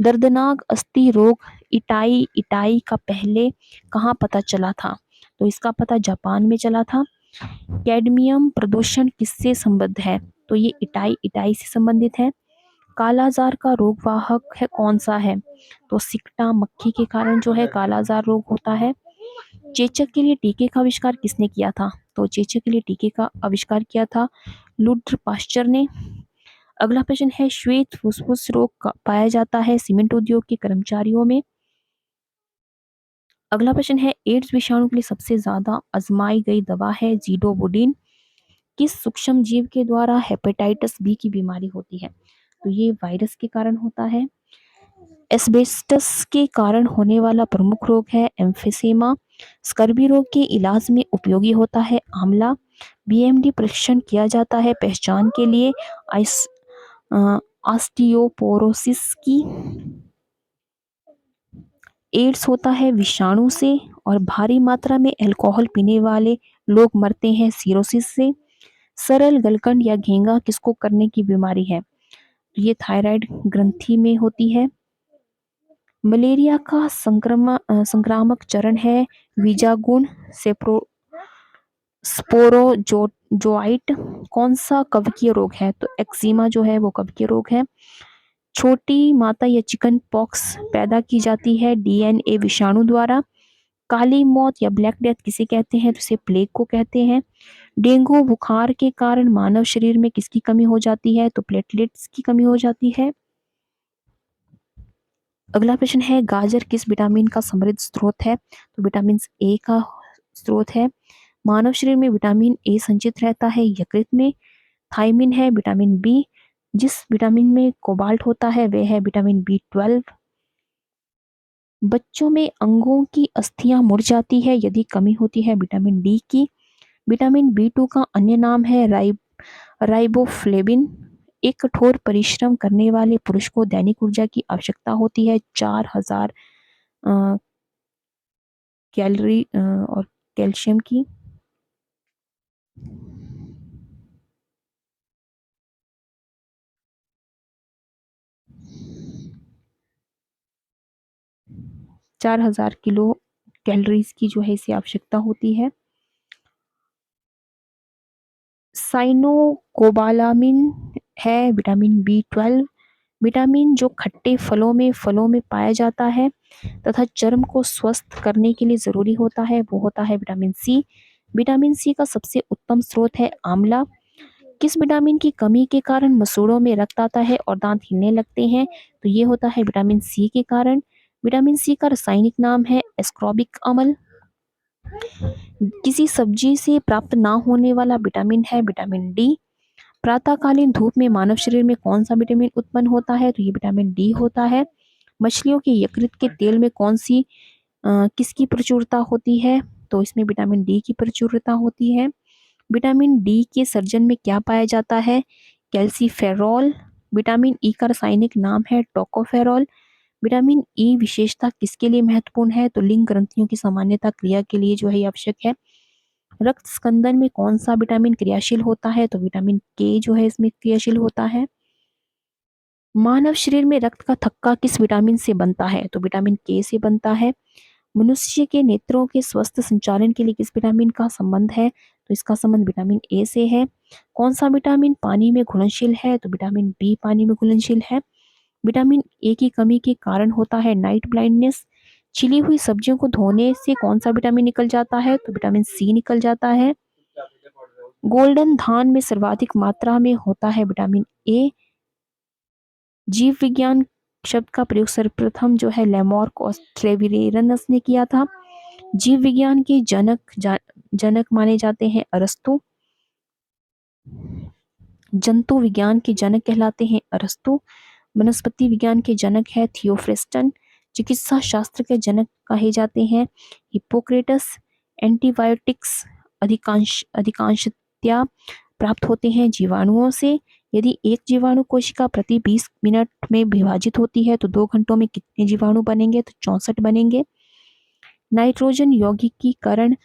दर्दनाक अस्थि रोग इटाई इटाई का पहले कहाँ पता चला था? तो इसका पता जापान में चला था। कैडमियम प्रदूषण किससे संबद्ध है? तो ये इटाई इटाई से संबंधित है। कालाजार का रोग वाहक है कौन सा है? तो सिकटा मक्खी के कारण जो है कालाजार रोग होता है। चेचक के लिए टीके का आविष्कार किसने किया था? तो चेचक के लिए टीके का आविष्कार किया था लुड्र पाश्चर ने। अगला प्रश्न है श्वेत फुसफुस रोग पाया जाता है सीमेंट उद्योग के कर्मचारियों में। अगला प्रश्न है एड्स विषाणु के लिए सबसे ज्यादा आजमाई गई दवा है जीडोबुडिन। किस सूक्ष्म जीव के द्वारा हेपेटाइटिस बी की बीमारी होती है? तो ये वायरस के कारण होता है। एस्बेस्टस के कारण होने वाला प्रमुख रोग है एम्फिसेमा। स्कर्वी रोग के इलाज में उपयोगी होता है आंवला। बीएमडी परीक्षण किया जाता है पहचान के लिए ऑस्टियोपोरोसिस की। एड्स होता है विषाणु से और भारी मात्रा में अल्कोहल पीने वाले लोग मरते हैं सिरोसिस से। सरल गलकंड या घेंगा किसको करने की बीमारी है? ये थायराइड ग्रंथि में होती है। मलेरिया का संक्रामक चरण है वीजागुण स्पोरोजोइट। कौन सा कवकीय रोग है? तो एक्जिमा जो है वो कवकीय रोग है। छोटी माता या चिकन पॉक्स पैदा की जाती है डीएनए विषाणु द्वारा। काली मौत या ब्लैक डेथ किसे कहते हैं? तो इसे प्लेग को कहते हैं। डेंगू बुखार के कारण मानव शरीर में किसकी कमी हो जाती है? तो प्लेटलेट्स की कमी हो जाती है। अगला प्रश्न है गाजर किस विटामिन का समृद्ध स्रोत है? तो विटामिन ए का स्रोत है। मानव शरीर में विटामिन ए संचित रहता है यकृत में। थायमिन है विटामिन बी। जिस विटामिन में कोबाल्ट होता है वह है विटामिन बी 12। बच्चों में अंगों की अस्थियां मुड़ जाती है यदि कमी होती है विटामिन डी की। विटामिन बी 2 का अन्य नाम है राइबोफ्लेविन। एक कठोर परिश्रम करने वाले पुरुष को दैनिक ऊर्जा की आवश्यकता होती है 4000 कैलोरी और कैल्शियम की। 4000 किलो कैलोरीज की जो है इसे आवश्यकता होती है। साइनोकोबालामिन है विटामिन बी 12। विटामिन जो खट्टे फलों में पाया जाता है तथा चर्म को स्वस्थ करने के लिए जरूरी होता है वो होता है विटामिन सी। विटामिन सी का सबसे उत्तम स्रोत है आंवला। किस विटामिन की कमी के कारण मसूड़ों में रक्त आता है और दांत हिलने लगते हैं? तो ये होता है विटामिन सी के कारण। विटामिन सी का रासायनिक नाम है एस्कॉर्बिक अम्ल। किसी सब्जी से प्राप्त ना होने वाला विटामिन है विटामिन डी। प्रातःकालीन धूप में मानव शरीर में कौन सा विटामिन उत्पन्न होता है? तो ये विटामिन डी होता है। मछलियों के यकृत के तेल में किसकी प्रचुरता होती है? तो इसमें विटामिन डी की प्रचुरता होती है। विटामिन डी के सर्जन में क्या पाया जाता है? कैल्सीफेरॉल। विटामिन ई का रासायनिक नाम है टोकोफेरॉल। विटामिन ई विशेषता किसके लिए महत्वपूर्ण है? तो लिंग ग्रंथियों की सामान्यता क्रिया के लिए जो है ये आवश्यक है। रक्त स्कंदन में कौन सा विटामिन क्रियाशील होता है? तो विटामिन के जो है इसमें क्रियाशील होता है। मानव शरीर में रक्त का थक्का किस विटामिन से बनता है? तो विटामिन के से बनता है। मनुष्य के नेत्रों के स्वस्थ संचालन के लिए किस विटामिन का संबंध है? तो इसका संबंध विटामिन ए से है। कौन सा विटामिन पानी में घुलनशील है? तो विटामिन बी पानी में घुलनशील है। विटामिन ए की कमी के कारण होता है नाइट ब्लाइंडनेस। छिली हुई सब्जियों को धोने से कौन सा विटामिन निकल जाता है? तो विटामिन सी निकल जाता है। गोल्डन धान में सर्वाधिक मात्रा में होता है विटामिन ए। जीव विज्ञान शब्द का प्रयोग सर्वप्रथम जो है लेमॉर्क और ट्रेविरेनस ने किया था। जीव विज्ञान के जनक माने जाते हैं अरस्तु। जंतु विज्ञान के जनक कहलाते हैं अरस्तु। वनस्पति विज्ञान के जनक है थियोफ्रेस्टन। चिकित्सा शास्त्र के जनक कहे जाते हैं हिप्पोक्रेटस। एंटीबायोटिक्स अधिकांशतया प्राप्त होते हैं जीवाणुओं से। यदि एक जीवाणु कोशिका प्रति 20 मिनट में विभाजित होती है तो 2 घंटों में कितने जीवाणु बनेंगे? तो 64 बनेंगे। नाइट्रोजन यौगिकीकरण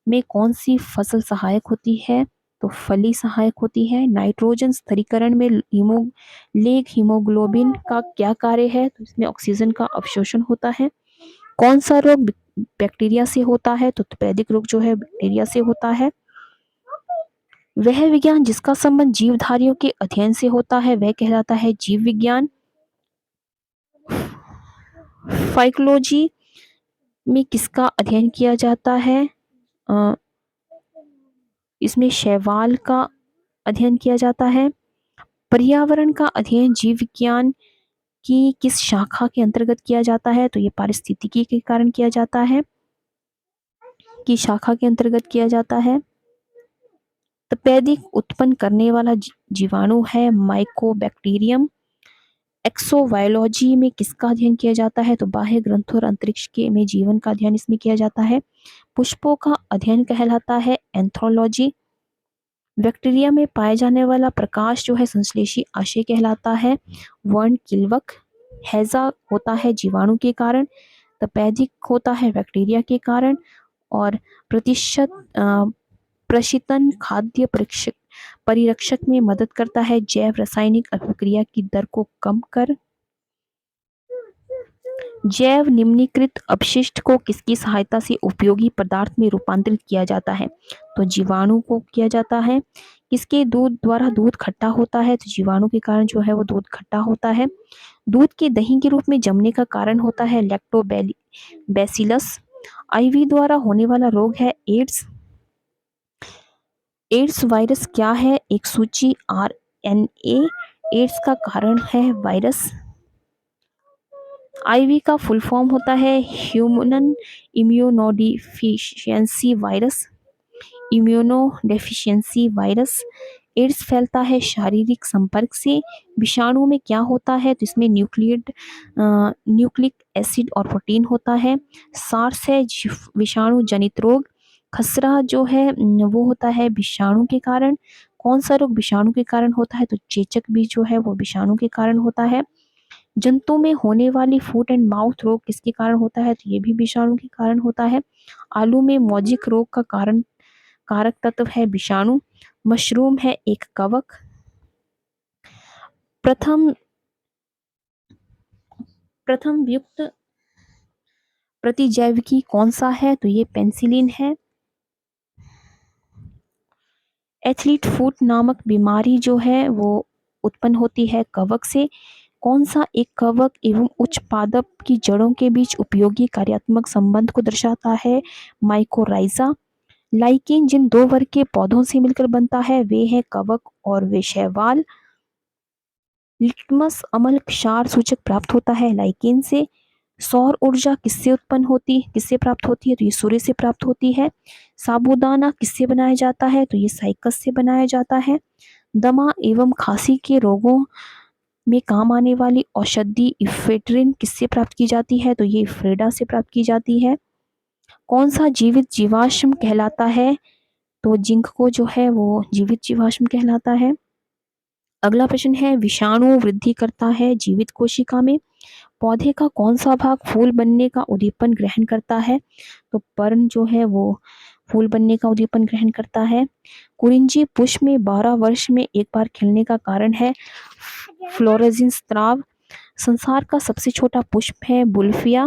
में कौन सी फसल सहायक होती है? तो फली सहायक होती है। नाइट्रोजन स्थिरीकरण में लेग हीमोग्लोबिन का क्या कार्य है? तो इसमें ऑक्सीजन का अवशोषण होता है। कौन सा रोग बैक्टीरिया से होता है? तो तपेदिक रोग जो है बैक्टीरिया से होता है। वह विज्ञान जिसका संबंध जीवधारियों के अध्ययन से होता है वह कहलाता है जीव विज्ञान। फाइकोलॉजी में किसका अध्ययन किया जाता है? इसमें शैवाल का अध्ययन किया जाता है। पर्यावरण का अध्ययन जीव विज्ञान की किस शाखा के अंतर्गत किया जाता है? तो ये पारिस्थितिकी के कारण किया जाता है, की शाखा के अंतर्गत किया जाता है। तपेदिक उत्पन्न करने वाला जीवाणु है माइकोबैक्टीरियम। एक्सोबायोलॉजी में किसका अध्ययन किया जाता है? तो बाह्य ग्रंथों और अंतरिक्ष के में जीवन का अध्ययन इसमें किया जाता है। पुष्पों का अध्ययन कहलाता है एंथ्रोलॉजी। बैक्टीरिया में पाए जाने वाला प्रकाश जो है संश्लेषी आशय कहलाता है वर्णकिलवक। हैजा होता है जीवाणु के कारण। तपेदिक होता है बैक्टीरिया के कारण। और प्रशीतन खाद्य परिरक्षक में मदद करता है जैव रासायनिक अभिक्रिया की दर को कम कर। जैव निम्नीकृत अपशिष्ट को किसकी सहायता से उपयोगी पदार्थ में रूपांतरित किया जाता है? तो जीवाणु को किया जाता है। किसके दूध द्वारा दूध खट्टा होता है? तो जीवाणु के कारण जो है वो दूध खट्टा होता है। दूध के दही के रूप में जमने का कारण होता है लैक्टोबैसिलस। आईवी द्वारा होने वाला रोग है एड्स। एड्स वायरस क्या है? एक सूची आरएनए एड्स का कारण है वायरस। आईवी का फुल फॉर्म होता है human immunodeficiency virus. Immunodeficiency virus. AIDS फैलता है शारीरिक संपर्क से। विषाणु में क्या होता है? तो इसमें न्यूक्लिक एसिड और प्रोटीन होता है। सार्स है विषाणु जनित रोग। खसरा जो है वो होता है विषाणु के कारण। कौन सा रोग विषाणु के कारण होता है? तो चेचक भी जो है वो विषाणु के कारण होता है। जंतु में होने वाली फुट एंड माउथ रोग किसके कारण होता है? तो ये भी विषाणु के कारण होता है। आलू में मौजिक रोग का कारक तत्व है विषाणु। मशरूम है एक कवक। प्रथम युक्त प्रतिजैविकी कौन सा है? तो ये पेनिसिलिन है। एथलीट फुट नामक बीमारी जो है वो उत्पन्न होती है कवक से। कौन सा एक कवक एवं उच्च पादप की जड़ों के बीच उपयोगी कार्यात्मक संबंध को दर्शाता है? माइकोराइजा। लाइकेन जिन 2 वर्ग के पौधों से मिलकर बनता है वे है कवक और वे शैवाल। लिटमस अम्ल क्षार सूचक प्राप्त होता है लाइकेन से। सौर ऊर्जा किससे प्राप्त होती है? तो ये सूर्य से प्राप्त होती है। साबूदाना किससे बनाया जाता है? तो ये साइकस से बनाया जाता है। दमा एवं खांसी के रोगों में काम आने वाली औषधि इफेड्रिन किससे प्राप्त की जाती है? तो ये इफ्रेडा से प्राप्त की जाती है। कौन सा जीवित जीवाश्म कहलाता है? तो जिंक को जो है वो जीवित जीवाश्म कहलाता है। अगला प्रश्न है, विषाणु वृद्धि करता है जीवित कोशिका में। पौधे का कौन सा भाग फूल बनने का उद्दीपन ग्रहण करता है? तो पर्ण जो है वो फूल बनने का उद्दीपन ग्रहण करता है। कुरिंजी पुष्प में 12 वर्ष में एक बार खिलने का कारण है फ्लोरेसेंस स्राव। संसार का सबसे छोटा पुष्प है बुल्फिया।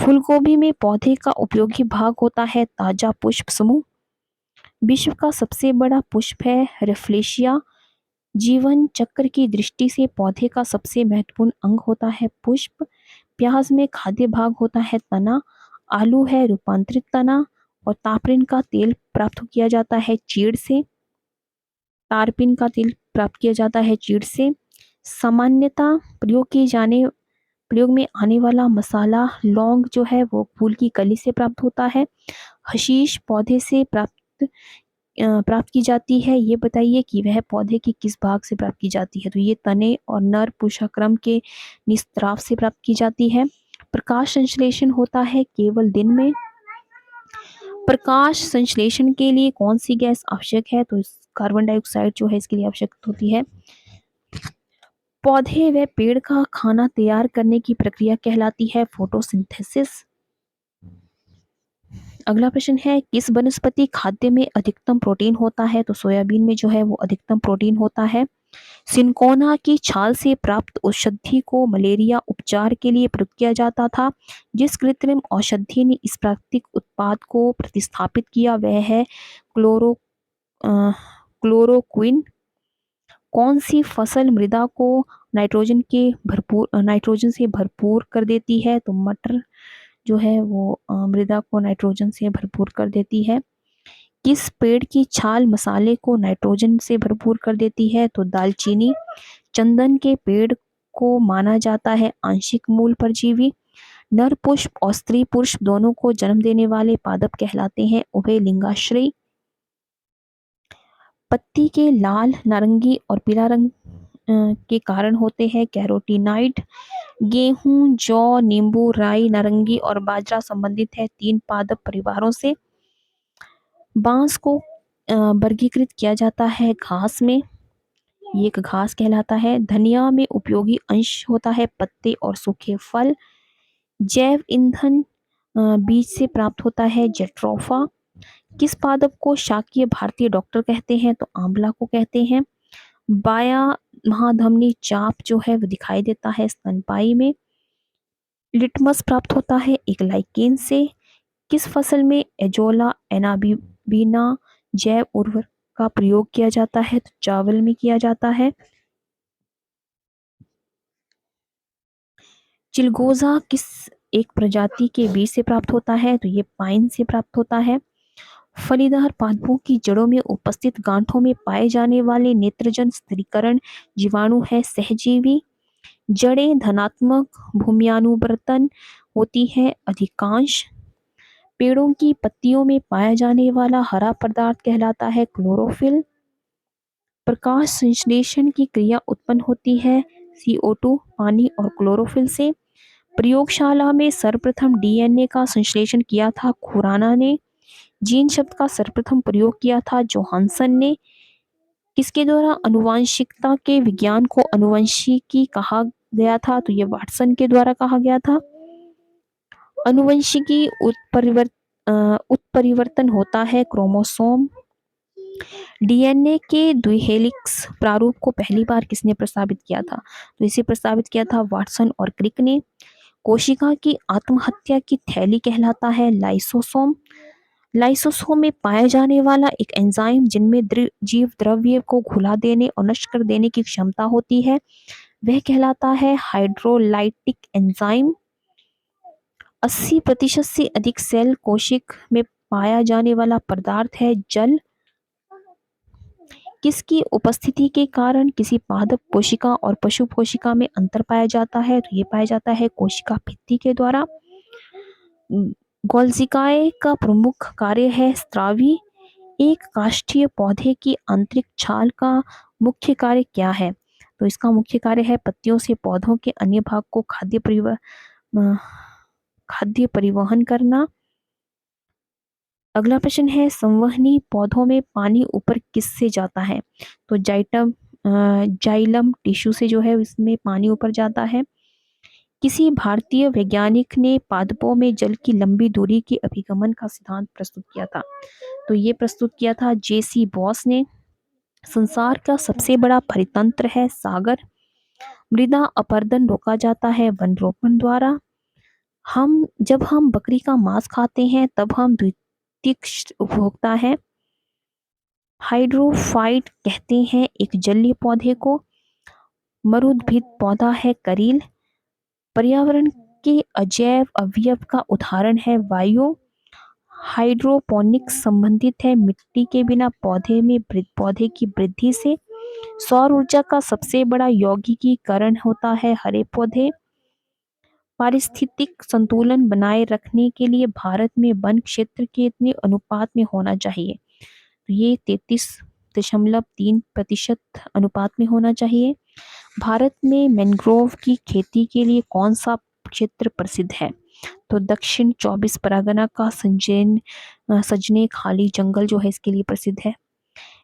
फूलगोभी में पौधे का उपयोगी भाग होता है ताजा पुष्प समूह। विश्व का सबसे बड़ा पुष्प है रेफ्लेशिया। जीवन चक्र की दृष्टि से पौधे का सबसे महत्वपूर्ण अंग होता है पुष्प। प्याज में खाद्य भाग होता है तना। आलू है रूपांतरित तना। और तापरिन का तेल प्राप्त किया जाता है चीड़ से। तारपिन का तेल प्राप्त किया जाता है चीड़ से। सामान्यतः प्रयोग में आने वाला मसाला लौंग जो है वो फूल की कली से प्राप्त होता है। हशीश पौधे से प्राप्त की जाती है। ये बताइए कि वह पौधे के किस भाग से प्राप्त की जाती है? तो ये तने और नर पुष्पक्रम के निस्त्राव से प्राप्त की जाती है। प्रकाश संश्लेषण होता है केवल दिन में। प्रकाश संश्लेषण के लिए कौन सी गैस आवश्यक है? तो कार्बन डाइऑक्साइड जो है इसके लिए आवश्यक होती है। पौधे व पेड़ का खाना तैयार करने की प्रक्रिया कहलाती है फोटोसिंथेसिस। अगला प्रश्न है, किस वनस्पति खाद्य में अधिकतम प्रोटीन होता है? तो सोयाबीन में जो है वो अधिकतम प्रोटीन होता है। सिनकोना की छाल से प्राप्त औषधि को मलेरिया उपचार के लिए प्रयोग किया जाता था। जिस कृत्रिम औषधि ने इस प्राकृतिक उत्पाद को प्रतिस्थापित किया वह है क्लोरोक्विन। कौन सी फसल मृदा को नाइट्रोजन से भरपूर कर देती है? तो मटर जो है वो मृदा को नाइट्रोजन से भरपूर कर देती है। किस पेड़ की छाल मसाले को नाइट्रोजन से भरपूर कर देती है? तो दालचीनी। चंदन के पेड़ को माना जाता है आंशिक मूल परजीवी। नर पुष्प और स्त्री पुष्प दोनों को जन्म देने वाले पादप कहलाते हैं उभयलिंगाश्रयी। पत्ती के लाल नारंगी और पीला रंग के कारण होते हैं कैरोटीनाइड। गेहूं जौ नींबू राई नारंगी और बाजरा संबंधित है 3 पादप परिवारों से। बांस को वर्गीकृत किया जाता है घास में। ये एक घास कहलाता है। धनिया में उपयोगी अंश होता है पत्ते और सूखे फल। जैव ईंधन बीज से प्राप्त होता है जेट्रोफा। किस पादप को शाकीय भारतीय डॉक्टर कहते हैं? तो आंवला को कहते हैं। बाया महाधमनी चाप जो है वो दिखाई देता है स्तनपायी में। लिटमस प्राप्त होता है एक लाइकेन से। किस फसल में एजोला एनाबीना जैव उर्वरक का प्रयोग किया जाता है? तो चावल में किया जाता है। चिलगोजा किस एक प्रजाति के बीज से प्राप्त होता है? तो ये पाइन से प्राप्त होता है। फलीदार पादपों की जड़ों में उपस्थित गांठों में पाए जाने वाले नेत्रजन स्थिरीकरण जीवाणु है सहजीवी। जड़ें धनात्मक भूम्यानुवर्तन होती है अधिकांश। पेड़ों की पत्तियों में पाया जाने वाला हरा पदार्थ कहलाता है क्लोरोफिल। प्रकाश संश्लेषण की क्रिया उत्पन्न होती है CO2 पानी और क्लोरोफिल से। प्रयोगशाला में सर्वप्रथम डीएनए का संश्लेषण किया था खुराना ने। जीन शब्द का सर्वप्रथम प्रयोग किया था जोहानसन ने। किसके द्वारा अनुवांशिकता के विज्ञान को अनुवंशिकी कहा गया था? तो ये वाटसन के द्वारा कहा गया था। अनुवंशिकी उत्परिवर्तन होता है क्रोमोसोम। डीएनए के द्विहेलिक्स प्रारूप को पहली बार किसने प्रस्तावित किया था? तो इसे प्रस्तावित किया था वाटसन और क्रिक ने। कोशिका की आत्महत्या की थैली कहलाता है लाइसोसोम। लाइसोसोम में पाया जाने वाला एक एंजाइम जिनमें जीव द्रव्य को घुला देने और नष्ट कर देने की क्षमता होती है वह कहलाता है हाइड्रोलाइटिक एंजाइम। 80% से अधिक सेल कोशिक में पाया जाने वाला पदार्थ है जल। किसकी उपस्थिति के कारण किसी पादप कोशिका और पशु कोशिका में अंतर पाया जाता है? तो ये पाया जाता है कोशिका भित्ति के द्वारा। गोल्जिकाए का प्रमुख कार्य है स्रावी। एक काष्ठीय पौधे की आंतरिक छाल का मुख्य कार्य क्या है? तो इसका मुख्य कार्य है पत्तियों से पौधों के अन्य भाग को खाद्य परिवहन करना। अगला प्रश्न है संवहनी पौधों में पानी ऊपर किससे जाता है? तो जाइलम टिश्यू से जो है इसमें पानी ऊपर जाता है। किसी भारतीय वैज्ञानिक ने पादपों में जल की लंबी दूरी के अभिगमन का सिद्धांत प्रस्तुत किया था? तो ये प्रस्तुत किया था जेसी बॉस ने। संसार का सबसे बड़ा परितंत्र है सागर। मृदा अपरदन रोका जाता है वन रोपण द्वारा। जब हम बकरी का मांस खाते हैं तब हम द्वितीयक उपभोक्ता है। हाइड्रोफाइट कहते हैं एक जलीय पौधे को। मरुद्भिद पौधा है करील। पर्यावरण के अजैव अवयव का उदाहरण है वायु। हाइड्रोपोनिक्स संबंधित है मिट्टी के बिना पौधे की वृद्धि से। सौर ऊर्जा का सबसे बड़ा यौगिकीकरण होता है हरे पौधे। पारिस्थितिक संतुलन बनाए रखने के लिए भारत में वन क्षेत्र के इतने अनुपात में होना चाहिए? तो ये 33.3% अनुपात में होना चाहिए। भारत में मैंग्रोव की खेती के लिए कौन सा क्षेत्र प्रसिद्ध है? तो दक्षिण 24 परगना का सजने खाली जंगल जो है इसके लिए प्रसिद्ध है।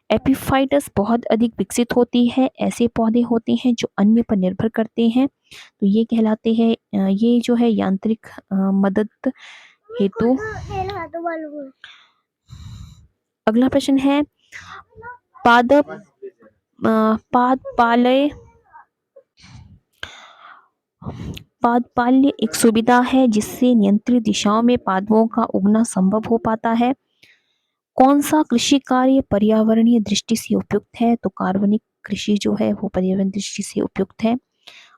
एपिफाइटस बहुत अधिक विकसित होती है। ऐसे पौधे होते हैं जो अन्य पर निर्भर करते हैं, तो ये कहलाते हैं ये जो है यांत्रिक मदद हेतु। अगला प्रश्न है पादप पादपालय पादपाल्य एक सुविधा है जिससे नियंत्रित दिशाओं में पादपों का उगना संभव हो पाता है। कौन सा कृषि कार्य पर्यावरणीय दृष्टि से उपयुक्त है? तो कार्बनिक कृषि जो है वो पर्यावरण दृष्टि से उपयुक्त है।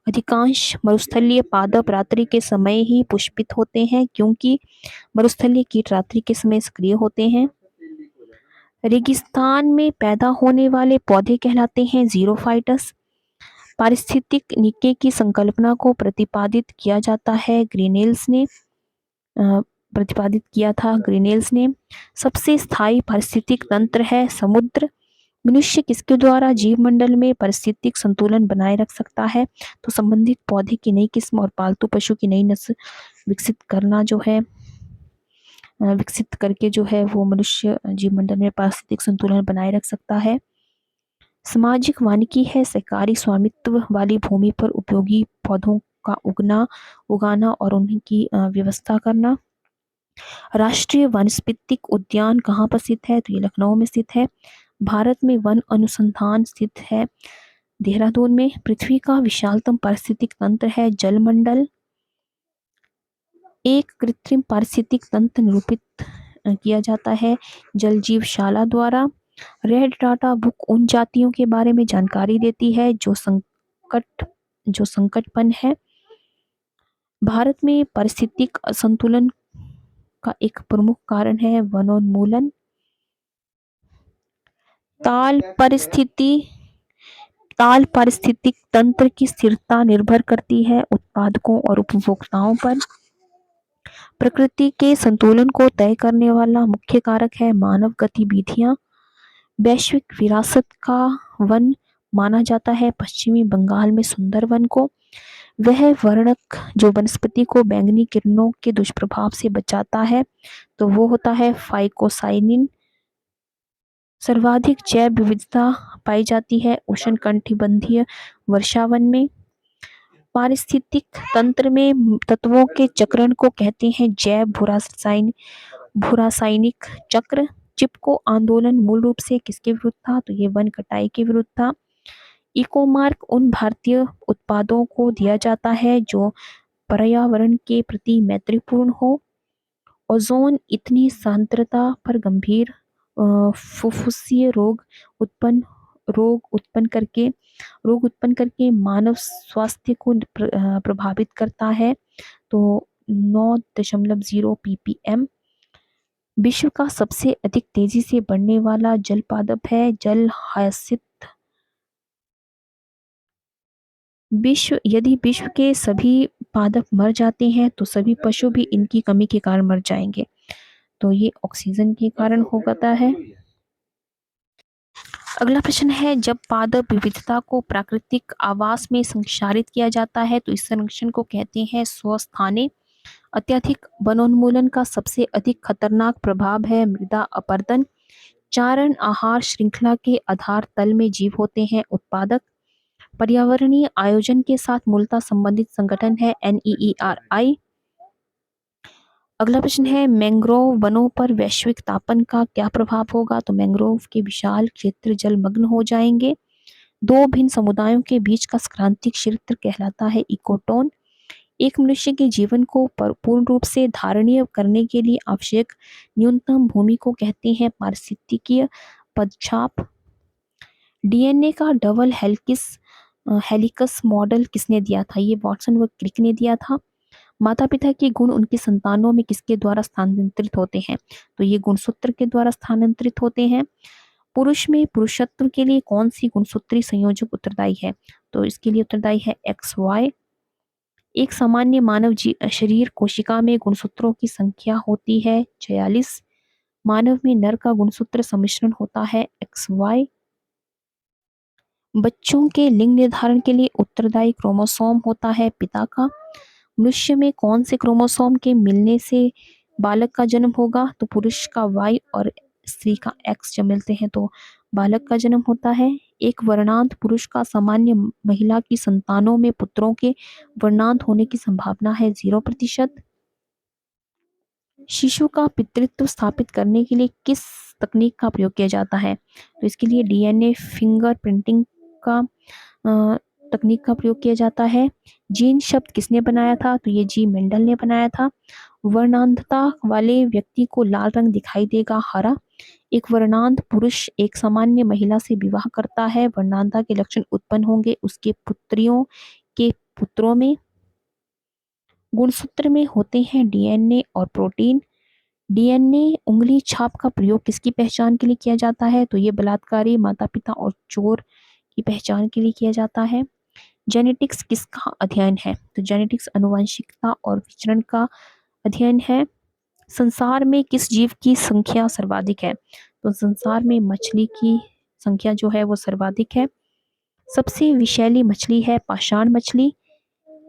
अधिकांश मरुस्थलीय पादप रात्रि के समय ही पुष्पित होते हैं क्योंकि मरुस्थलीय कीट रात्रि के समय सक्रिय होते हैं। रेगिस्तान में पैदा होने वाले पौधे कहलाते हैं जीरोफाइटस। पारिस्थितिक निके की संकल्पना को प्रतिपादित किया जाता है ग्रीनेल्स ने प्रतिपादित किया था ग्रीनेल्स ने। सबसे स्थायी पारिस्थितिक तंत्र है समुद्र। मनुष्य किसके द्वारा जीव मंडल में पारिस्थितिक संतुलन बनाए रख सकता है? तो संबंधित पौधे की नई किस्म और पालतू पशु की नई नस्ल विकसित करना जो है विकसित करके जो है वो मनुष्य जीव मंडल में पारिस्थितिक संतुलन बनाए रख सकता है। सामाजिक वानिकी है सरकारी स्वामित्व वाली भूमि पर उपयोगी पौधों का उगाना और उनकी व्यवस्था करना। राष्ट्रीय वानस्पतिक उद्यान कहाँ पर स्थित है? तो ये लखनऊ में स्थित है। भारत में वन अनुसंधान स्थित है देहरादून में। पृथ्वी का विशालतम पारिस्थितिक तंत्र है जलमंडल। एक कृत्रिम पारिस्थितिक तंत्र निरूपित किया जाता है जल जीवशाला द्वारा। रेड डाटा बुक उन जातियों के बारे में जानकारी देती है जो संकटपन है। भारत में पारिस्थितिक असंतुलन का एक प्रमुख कारण है वनोन्मूलन। ताल पारिस्थितिक तंत्र की स्थिरता निर्भर करती है उत्पादकों और उपभोक्ताओं पर। प्रकृति के संतुलन को तय करने वाला मुख्य कारक है मानव गतिविधियां। वैश्विक विरासत का वन माना जाता है पश्चिमी बंगाल में सुंदरवन को। वह वर्णक जो वनस्पति को बैंगनी किरणों के दुष्प्रभाव से बचाता है तो वो होता है फाइकोसाइनिन। सर्वाधिक जैव विविधता पाई जाती है उष्णकटिबंधीय वर्षावन में। पारिस्थितिक तंत्र में तत्वों के चक्रण को कहते हैं जैव भूरासायनिक चक्र। चिपको आंदोलन मूल रूप से किसके विरुद्ध था? तो ये वन कटाई के विरुद्ध था। इकोमार्क उन भारतीय उत्पादों को दिया जाता है जो पर्यावरण के प्रति मैत्रीपूर्ण हो। ओजोन इतनी सांद्रता पर गंभीर फुफ्फुसीय रोग उत्पन्न करके मानव स्वास्थ्य को प्रभावित करता है। तो 9.0 ppm। विश्व का सबसे अधिक तेजी से बढ़ने वाला जल पादप है जल हायसिंथ। यदि विश्व के सभी पादप मर जाते हैं तो सभी पशु भी इनकी कमी के कारण मर जाएंगे। तो ये ऑक्सीजन के कारण हो जाता है। अगला प्रश्न है, जब पादप विविधता को प्राकृतिक आवास में संचारित किया जाता है तो इस संरक्षण को कहते हैं स्वस्थाने। अत्यधिक वनोन्मूलन का सबसे अधिक खतरनाक प्रभाव है मृदा अपरदन। चारण आहार श्रृंखला के आधार तल में जीव होते हैं उत्पादक। पर्यावरणीय आयोजन के साथ मूलतः संबंधित संगठन है NEERI। अगला प्रश्न है, मैंग्रोव वनों पर वैश्विक तापन का क्या प्रभाव होगा? तो मैंग्रोव के विशाल क्षेत्र जलमग्न हो जाएंगे। दो भिन्न समुदायों के बीच का क्रांतिक क्षेत्र कहलाता है इकोटोन। एक मनुष्य के जीवन को पूर्ण रूप से धारणीय करने के लिए आवश्यक न्यूनतम भूमि को कहते हैं पारिस्थितिकीय पदचाप। डीएनए का डबल हेलिकस मॉडल किसने दिया था? ये वॉटसन व क्रिक ने दिया था। माता पिता के गुण उनकी संतानों में किसके द्वारा स्थानांतरित होते हैं? तो ये गुणसूत्र के द्वारा स्थानांतरित होते हैं। पुरुष में पुरुषत्व के लिए कौन सी गुणसूत्री संयोजक उत्तरदायी है? तो इसके लिए उत्तरदायी है XY। एक सामान्य मानव शरीर कोशिका में गुणसूत्रों की संख्या होती है 46। मानव में नर का गुणसूत्र सम्मिश्रण होता है XY। बच्चों के लिंग निर्धारण के लिए उत्तरदायी क्रोमोसोम होता है पिता का। मनुष्य में कौन से क्रोमोसोम के मिलने से बालक का जन्म होगा? तो पुरुष का Y और स्त्री का X जब मिलते हैं तो बालक का जन्म होता है। एक वर्णांत पुरुष का सामान्य महिला की संतानों में पुत्रों के वर्णांत होने की संभावना है 0%। शिशु का पितृत्व स्थापित करने के लिए किस तकनीक का प्रयोग किया जाता है? तो इसके लिए DNA फिंगर प्रिंटिंग का तकनीक का प्रयोग किया जाता है। जीन शब्द किसने बनाया था? तो ये जी मेंडल ने बनाया था। वर्णांधता वाले व्यक्ति को लाल रंग दिखाई देगा हरा। एक वर्णांध पुरुष एक सामान्य महिला से विवाह करता है, वर्णांधता के लक्षण उत्पन्न होंगे उसके पुत्रियों के पुत्रों में। गुणसूत्र में होते हैं DNA और प्रोटीन। DNA उंगली छाप का प्रयोग किसकी पहचान के लिए किया जाता है? तो ये बलात्कारी, माता पिता और चोर की पहचान के लिए किया जाता है। जेनेटिक्स किसका अध्ययन है? तो जेनेटिक्स आनुवंशिकता और विचरण का अध्ययन है। संसार में किस जीव की संख्या सर्वाधिक है? तो संसार में मछली की संख्या जो है वो सर्वाधिक है। सबसे विषैली मछली है पाषाण मछली।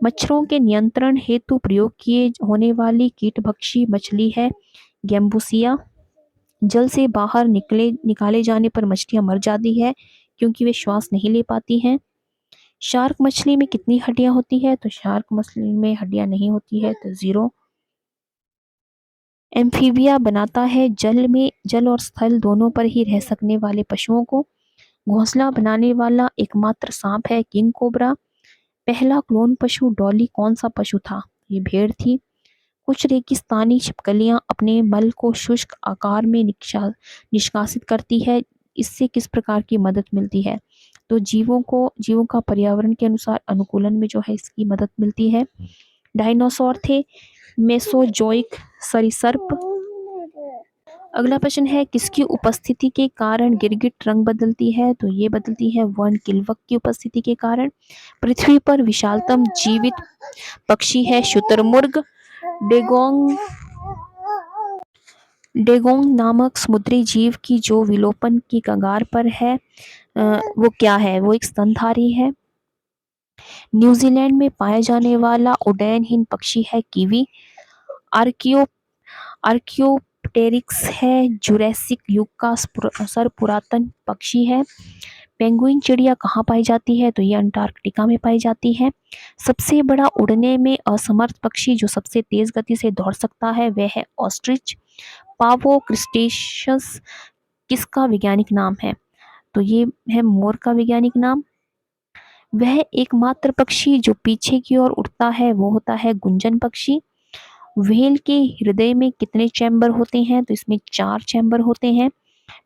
मच्छरों के नियंत्रण हेतु प्रयोग किए होने वाली कीटभक्षी मछली है गैम्बुसिया। जल से बाहर निकाले जाने पर मछलियां मर जाती है क्योंकि वे श्वास नहीं ले पाती हैं। शार्क मछली में कितनी हड्डियां होती है? तो शार्क मछली में हड्डियां नहीं होती है तो 0। एम्फीबिया बनाता है जल और स्थल दोनों पर ही रह सकने वाले पशुओं को। घोंसला बनाने वाला एकमात्र सांप है किंग कोबरा। पहला क्लोन पशु डॉली कौन सा पशु था? ये भेड़ थी। कुछ रेगिस्तानी छिपकलियां अपने मल को शुष्क आकार में निष्कासित करती है। इससे किस प्रकार की मदद मिलती है? तो जीवों का पर्यावरण के अनुसार अनुकूलन में जो है इसकी मदद मिलती है। डायनासोर थे मेसोजोइक सरीसृप। अगला प्रश्न है, किसकी उपस्थिति के कारण गिरगिट रंग बदलती है? तो ये बदलती है वर्ण किल्वक की उपस्थिति के कारण। पृथ्वी पर विशालतम जीवित पक्षी है शुतुरमुर्ग। डेगोंग डेगोंग नामक समुद्री जीव की जो विलोपन की कगार पर है वो क्या है? वो एक स्तनधारी है। न्यूजीलैंड में पाया जाने वाला उड़ैनहीन पक्षी है कीवी। आर्कियो आर्कियोप्टेरिक्स है जुरैसिक युग का सर्वपुरातन पक्षी है। पेंगुइन चिड़िया कहाँ पाई जाती है? तो ये अंटार्कटिका में पाई जाती है। सबसे बड़ा उड़ने में असमर्थ पक्षी जो सबसे तेज गति से दौड़ सकता है वह है ऑस्ट्रिच। पावो क्रिस्टेशियस किसका वैज्ञानिक नाम है? तो ये है मोर का वैज्ञानिक नाम। वह एकमात्र पक्षी जो पीछे की ओर उड़ता है वो होता है गुंजन पक्षी। व्हेल के हृदय में कितने चैम्बर होते हैं? तो इसमें 4 चैम्बर होते हैं।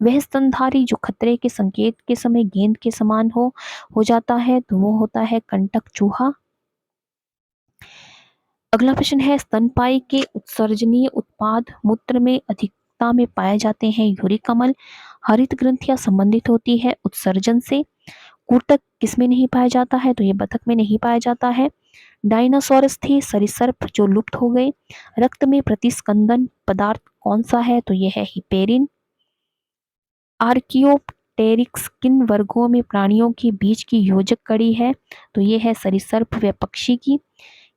वह स्तनधारी जो खतरे के संकेत के समय गेंद के समान हो जाता है तो वो होता है कंटक चूहा। अगला प्रश्न है, स्तनपायी के उत्सर्जनीय उत्पाद मूत्र में अधिकता में पाए जाते हैं यूरिक अम्ल। हरित ग्रंथियां संबंधित होती है उत्सर्जन से। ऊतक किसमें नहीं पाया जाता है? तो ये बतख में नहीं पाया जाता है। डायनासोरस थे सरीसृप जो लुप्त हो गए। रक्त में प्रतिस्कंदन पदार्थ कौन सा है? तो ये है हिपेरिन। प्टेरिक्स किन वर्गों में प्राणियों के बीच की योजक कड़ी है? तो ये है सरीसृप व पक्षी की।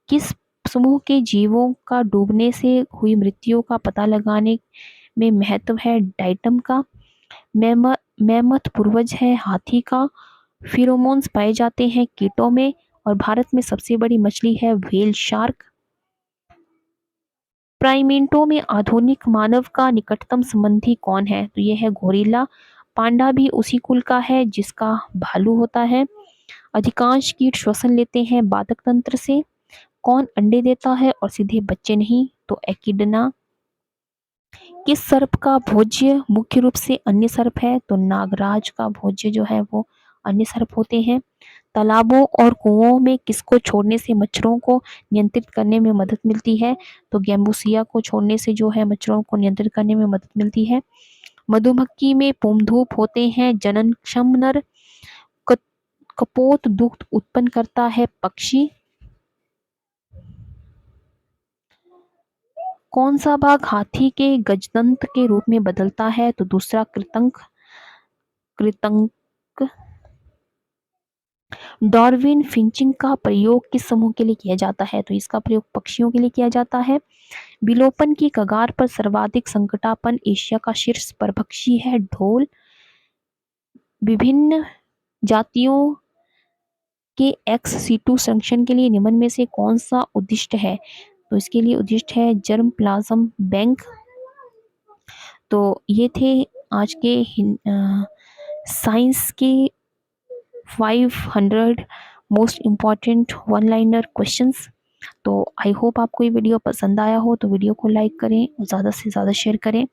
किस समूह के जीवों का डूबने से हुई मृत्यु का पता लगाने में महत्व है? डाइटम का। मैमथ पूर्वज है हाथी का। फिरोमोन्स पाए जाते हैं कीटों में। और भारत में सबसे बड़ी मछली है व्हेल शार्क। प्राइमेटों में आधुनिक मानव का निकटतम संबंधी कौन है? तो ये है गोरिल्ला। पांडा भी उसी कुल का है जिसका भालू होता है। अधिकांश कीट श्वसन लेते हैं बाधक तंत्र से। कौन अंडे देता है और सीधे बच्चे नहीं? तो एकिडना। किस सर्प का भोज्य मुख्य रूप से अन्य सर्प है? तो नागराज का भोज्य जो है वो अन्य सर्प होते हैं। तालाबों और कुओं में किसको छोड़ने से मच्छरों को नियंत्रित करने में मदद मिलती है? तो गैम्बूसिया को छोड़ने से जो है मच्छरों को नियंत्रित करने में मदद मिलती है। मधुमक्खी में पुंधूप होते हैं जननक्षम नर। कपोत दुग्ध उत्पन्न करता है पक्षी। कौन सा भाग हाथी के गजदंत के रूप में बदलता है? तो दूसरा कृतंक। कृतंक। डार्विन फिंचिंग का प्रयोग किस समूह के लिए किया जाता है? तो इसका प्रयोग पक्षियों के लिए किया जाता है। विलोपन की कगार पर सर्वाधिक संकटापन्न एशिया का शीर्ष परभक्षी है ढोल। विभिन्न जातियों के एक्स सीटू संरक्षण के लिए निम्न में से कौन सा उद्दिष्ट है? तो इसके लिए उद्दिष्ट है जर्म प्लाज्म बैंक। तो ये थे आज के साइंस के 500 most important one liner questions. तो आई होप आपको ये वीडियो पसंद आया हो, तो वीडियो को लाइक करें, ज़्यादा से ज़्यादा शेयर करें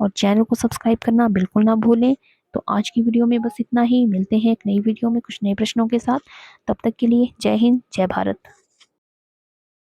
और चैनल को सब्सक्राइब करना बिल्कुल ना भूलें। तो आज की वीडियो में बस इतना ही। मिलते हैं एक नई वीडियो में कुछ नए प्रश्नों के साथ। तब तक के लिए जय हिंद, जय भारत।